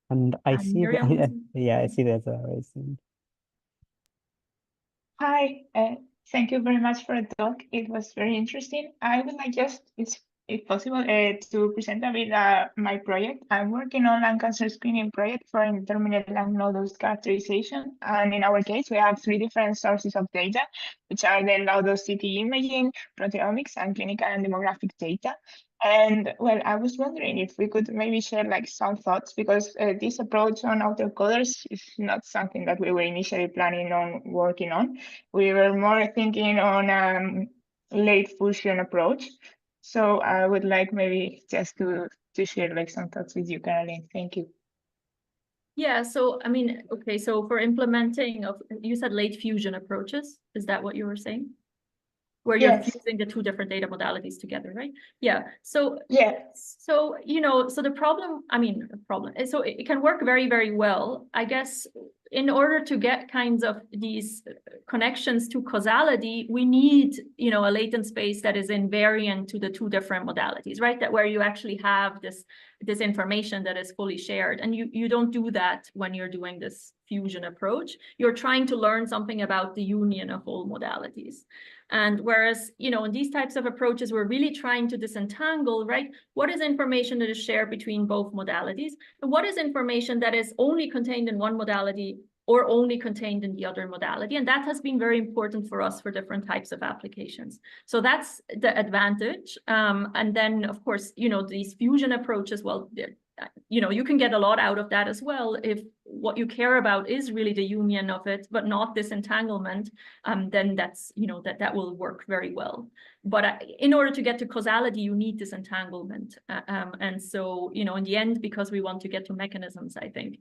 And I see Miriam. that, yeah, I see there's a raised hand. Hi, thank you very much for the talk. It was very interesting. I would like just, if possible, to present a bit my project. I'm working on lung cancer screening project for indeterminate lung nodules characterization. And in our case, we have 3 different sources of data, which are the low-dose CT imaging, proteomics, and clinical and demographic data. And well, I was wondering if we could maybe share like some thoughts, because this approach on autocoders is not something that we were initially planning on working on. We were more thinking on late fusion approach. So I would like maybe just to share like some thoughts with you, Caroline. Thank you. Yeah, so I mean, okay, so for implementing of, you said late fusion approaches, is that what you were saying? Where you're Yes. fusing the 2 different data modalities together, right? Yeah. So Yes. So, you know, so the problem, I mean, so it can work very, very well. I guess in order to get kinds of these connections to causality, we need, you know, a latent space that is invariant to the 2 different modalities, right? That where you actually have this information that is fully shared. And you don't do that when you're doing this fusion approach. You're trying to learn something about the union of all modalities. And whereas, you know, in these types of approaches, we're really trying to disentangle, right? What is information that is shared between both modalities? And what is information that is only contained in one modality or only contained in the other modality? And that has been very important for us for different types of applications. So that's the advantage. And then, of course, you know, these fusion approaches, well, you can get a lot out of that as well if what you care about is really the union of it, but not this entanglement. Then that's that will work very well. But in order to get to causality, you need this entanglement. And so in the end, because we want to get to mechanisms, I think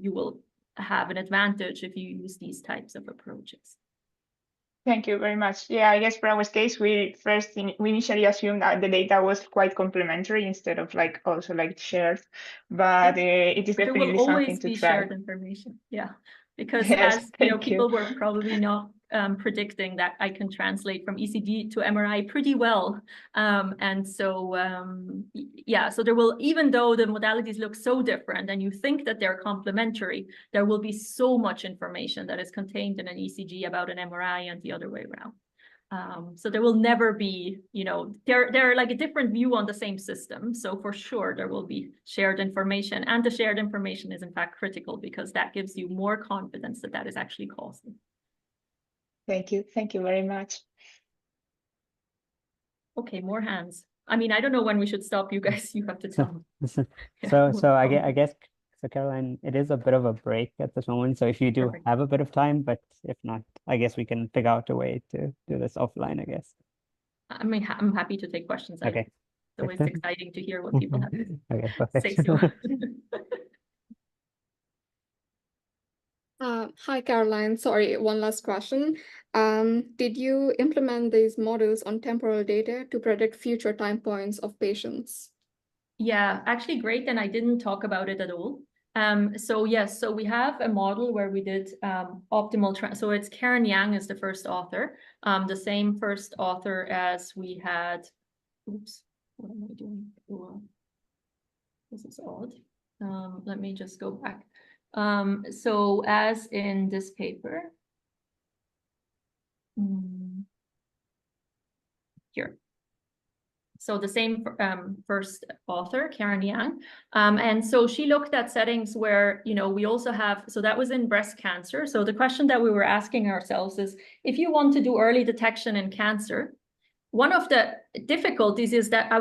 you will have an advantage if you use these types of approaches. Thank you very much. Yeah, I guess for our case, we initially assumed that the data was quite complementary instead of also shared, but it is There definitely will something always to be try. shared information. Yeah, because Yes, as thank you. people were probably not predicting that I can translate from ECG to MRI pretty well. And so, yeah, so there will, even though the modalities look so different and you think that they're complementary, there will be so much information that is contained in an ECG about an MRI and the other way around. So there will never be, they're like a different view on the same system. So for sure, there will be shared information, and the shared information is in fact critical because that gives you more confidence that that is actually causal. Thank you. Thank you very much. Okay, more hands. I mean, I don't know when we should stop. You guys, you have to tell me. So I guess, so Caroline, it is a bit of a break at this moment. So if you do Perfect. have a bit of time, but if not, I guess we can figure out a way to do this offline, I guess. I mean, I'm happy to take questions. Okay. It's always exciting to hear what people have to Okay, say. perfect. So. Hi, Caroline. Sorry, one last question. Did you implement these models on temporal data to predict future time points of patients? Yeah, actually great. And I didn't talk about it at all. So yes, so we have a model where we did optimal, so it's Karen Yang is the first author, the same first author as we had, oops, what am I doing? Oh, this is odd. Let me just go back. So as in this paper, here. So the same first author, Karen Yang. And so she looked at settings where, we also have, so that was in breast cancer. So the question that we were asking ourselves is, if you want to do early detection in cancer, one of the difficulties is that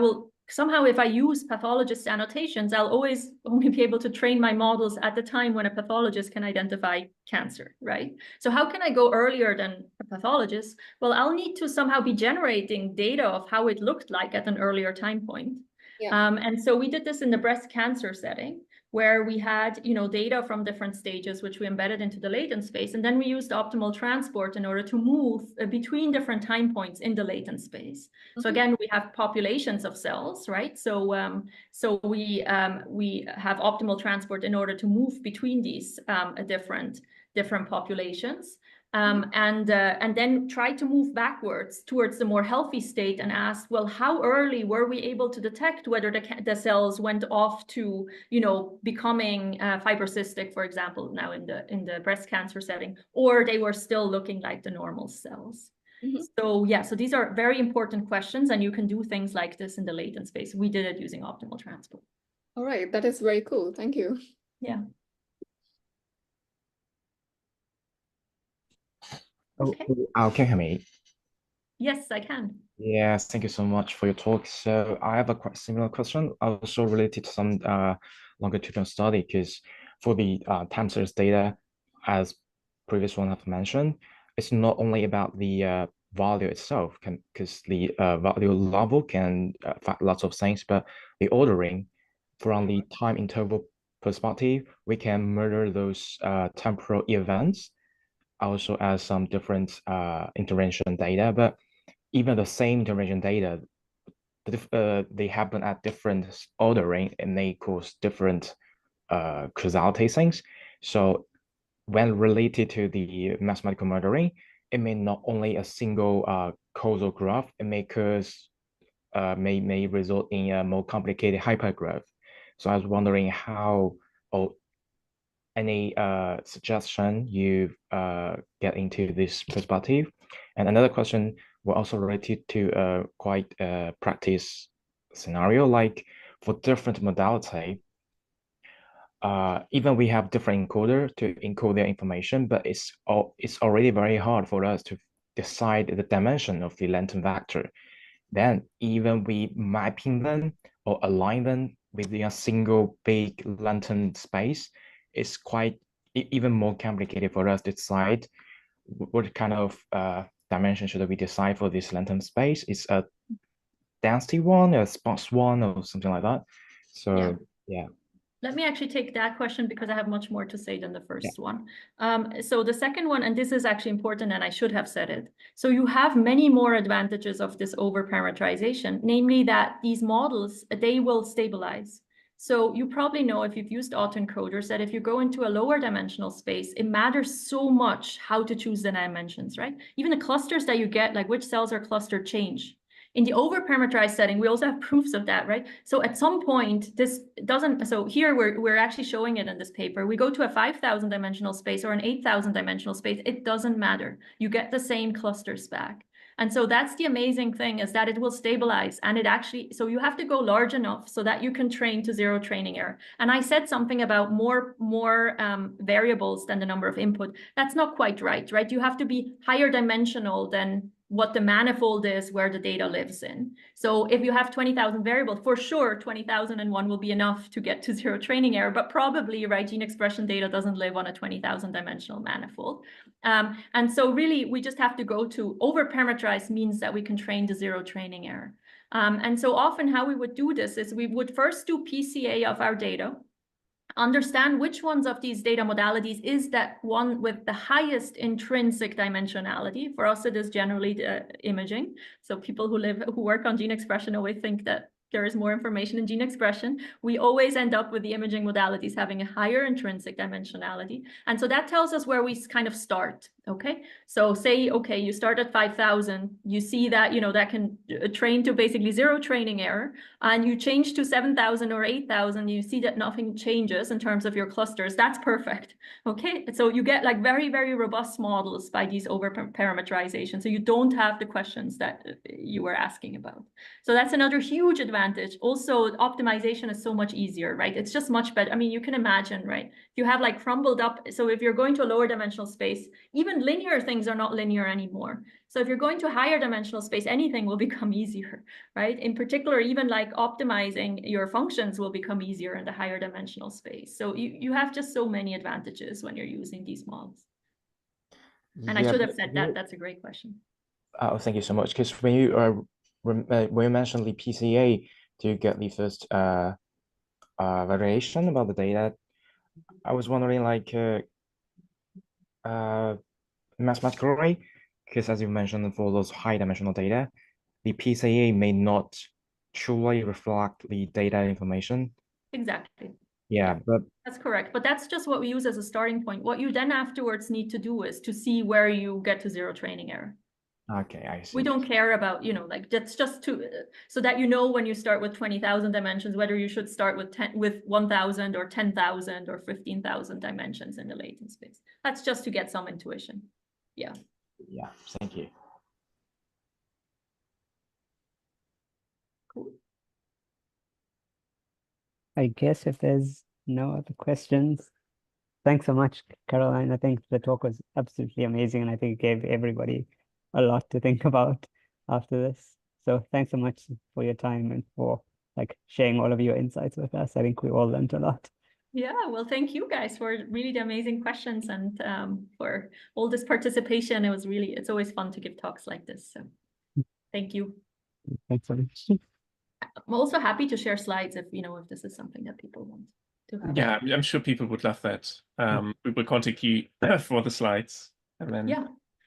somehow if I use pathologist annotations, I'll always only be able to train my models at the time when a pathologist can identify cancer, right? So how can I go earlier than a pathologist? Well, I'll need to somehow be generating data of how it looked like at an earlier time point. Yeah. And so we did this in the breast cancer setting, where we had, data from different stages, which we embedded into the latent space. And then we used optimal transport in order to move between different time points in the latent space. So again, we have populations of cells, right? So we have optimal transport in order to move between these different populations. And then try to move backwards towards the more healthy state and ask, well, how early were we able to detect whether the cells went off to, becoming fibrocystic, for example, now in the breast cancer setting, or they were still looking like the normal cells. So yeah, so these are very important questions, and you can do things like this in the latent space. We did it using optimal transport. All right, that is very cool. Thank you. Yeah. Okay. Can you hear me? Yes, I can. Yes, thank you so much for your talk. So I have a quite similar question, also related to some longitudinal study, because for the time series data, as previous one have mentioned, it's not only about the value itself, because the value level can affect lots of things, but the ordering from the time interval perspective, we can measure those temporal events, also as some different intervention data, but even the same intervention data, they happen at different ordering and they cause different causality things. So when related to the mathematical modeling, it may not only a single causal graph, it may cause may result in a more complicated hypergraph. So I was wondering how, or any suggestion you get into this perspective. And another question were also related to quite a practice scenario, like for different modality, even we have different encoder to encode their information, but it's already very hard for us to decide the dimension of the lantern vector. Then even we mapping them or align them within a single big lantern space, it's quite even more complicated for us to decide what kind of dimension should we decide for this lantern space. It's a density one, a sparse one, or something like that. So yeah. Let me actually take that question because I have much more to say than the first one. So the second one, and this is actually important and I should have said it. So you have many more advantages of this over-parameterization, namely that these models, they will stabilize. So you probably know if you've used autoencoders that if you go into a lower dimensional space, it matters so much how to choose the dimensions, right? Even the clusters that you get, like which cells are clustered, change. In the over-parameterized setting, we also have proofs of that, right? So at some point, this doesn't, so here we're actually showing it in this paper. We go to a 5,000 dimensional space or an 8,000 dimensional space, it doesn't matter. You get the same clusters back. And so that's the amazing thing is that it will stabilize and it actually, so you have to go large enough so that you can train to zero training error. And I said something about more variables than the number of input. That's not quite right? You have to be higher dimensional than what the manifold is where the data lives in. So if you have 20,000 variables, for sure, 20,001 will be enough to get to zero training error, but probably, right, gene expression data doesn't live on a 20,000 dimensional manifold. And so really, we just have to go to over-parameterize means that we can train to zero training error. And so often how we would do this is we would first do PCA of our data, understand which ones of these data modalities is that one with the highest intrinsic dimensionality. For us, it is generally the imaging. So people who work on gene expression always think that there is more information in gene expression. We always end up with the imaging modalities having a higher intrinsic dimensionality. And so that tells us where we kind of start, okay? So say, okay, you start at 5,000, you see that, that can train to basically zero training error, and you change to 7,000 or 8,000, you see that nothing changes in terms of your clusters. That's perfect, okay? So you get like very, very robust models by these over-parameterization. So you don't have the questions that you were asking about. So that's another huge advantage. Also, optimization is so much easier, right? It's just much better. I mean, you can imagine, right? If you have like crumbled up, so if you're going to a lower dimensional space, even linear things are not linear anymore. So if you're going to a higher dimensional space, anything will become easier, right? In particular, even like optimizing your functions will become easier in the higher dimensional space. So you have just so many advantages when you're using these models. And I should have said that. That's a great question. Oh, thank you so much. Because when you mentioned the PCA, do you get the first variation about the data? I was wondering, like, mathematical array, because as you mentioned, for those high dimensional data, the PCA may not truly reflect the data information. Exactly. Yeah, but that's correct. But that's just what we use as a starting point. What you then afterwards need to do is to see where you get to zero training error. Okay, I see. We don't care about, like that's just so that when you start with 20,000 dimensions, whether you should start with 1,000 or 10,000 or 15,000 dimensions in the latent space. That's just to get some intuition. Yeah. Yeah, thank you. Cool. I guess if there's no other questions, thanks so much, Caroline. I think the talk was absolutely amazing, and I think it gave everybody a lot to think about after this. So thanks so much for your time and for sharing all of your insights with us. I think we all learned a lot. Yeah, well, thank you guys for really the amazing questions and for all this participation. It's always fun to give talks like this. So thank you. Thanks so much. I'm also happy to share slides if this is something that people want to have. Yeah, I'm sure people would love that. We will contact you for the slides, and then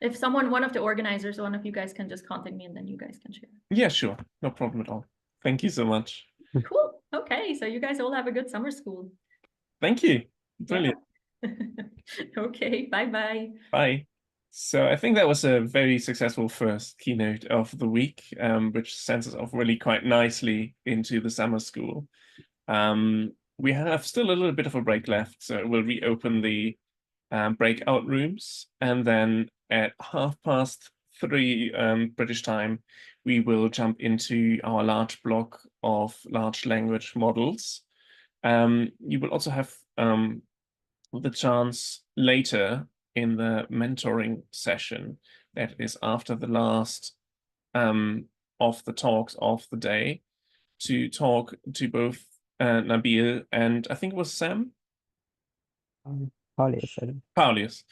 if one of the organizers, one of you guys can just contact me, and then you guys can share. Yeah, sure, no problem at all. Thank you so much. Cool. Okay, so you guys all have a good summer school. Thank you. Brilliant. Yeah. Okay. Bye. Bye. So I think that was a very successful first keynote of the week, which sends us off really quite nicely into the summer school. We have still a little bit of a break left, so we'll reopen the breakout rooms, and then at 3:30 British time, we will jump into our large block of large language models. You will also have the chance later in the mentoring session, that is after the last of the talks of the day, to talk to both Nabil, and I think it was Sam. Paulius, I don't- Paulius,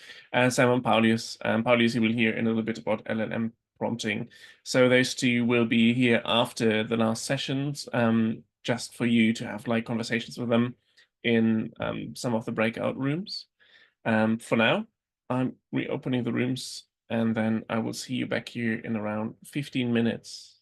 Sam and Paulius. Paulius, you will hear in a little bit about LLM prompting. So those two will be here after the last sessions, just for you to have like conversations with them in some of the breakout rooms. For now, I'm reopening the rooms, and then I will see you back here in around 15 minutes.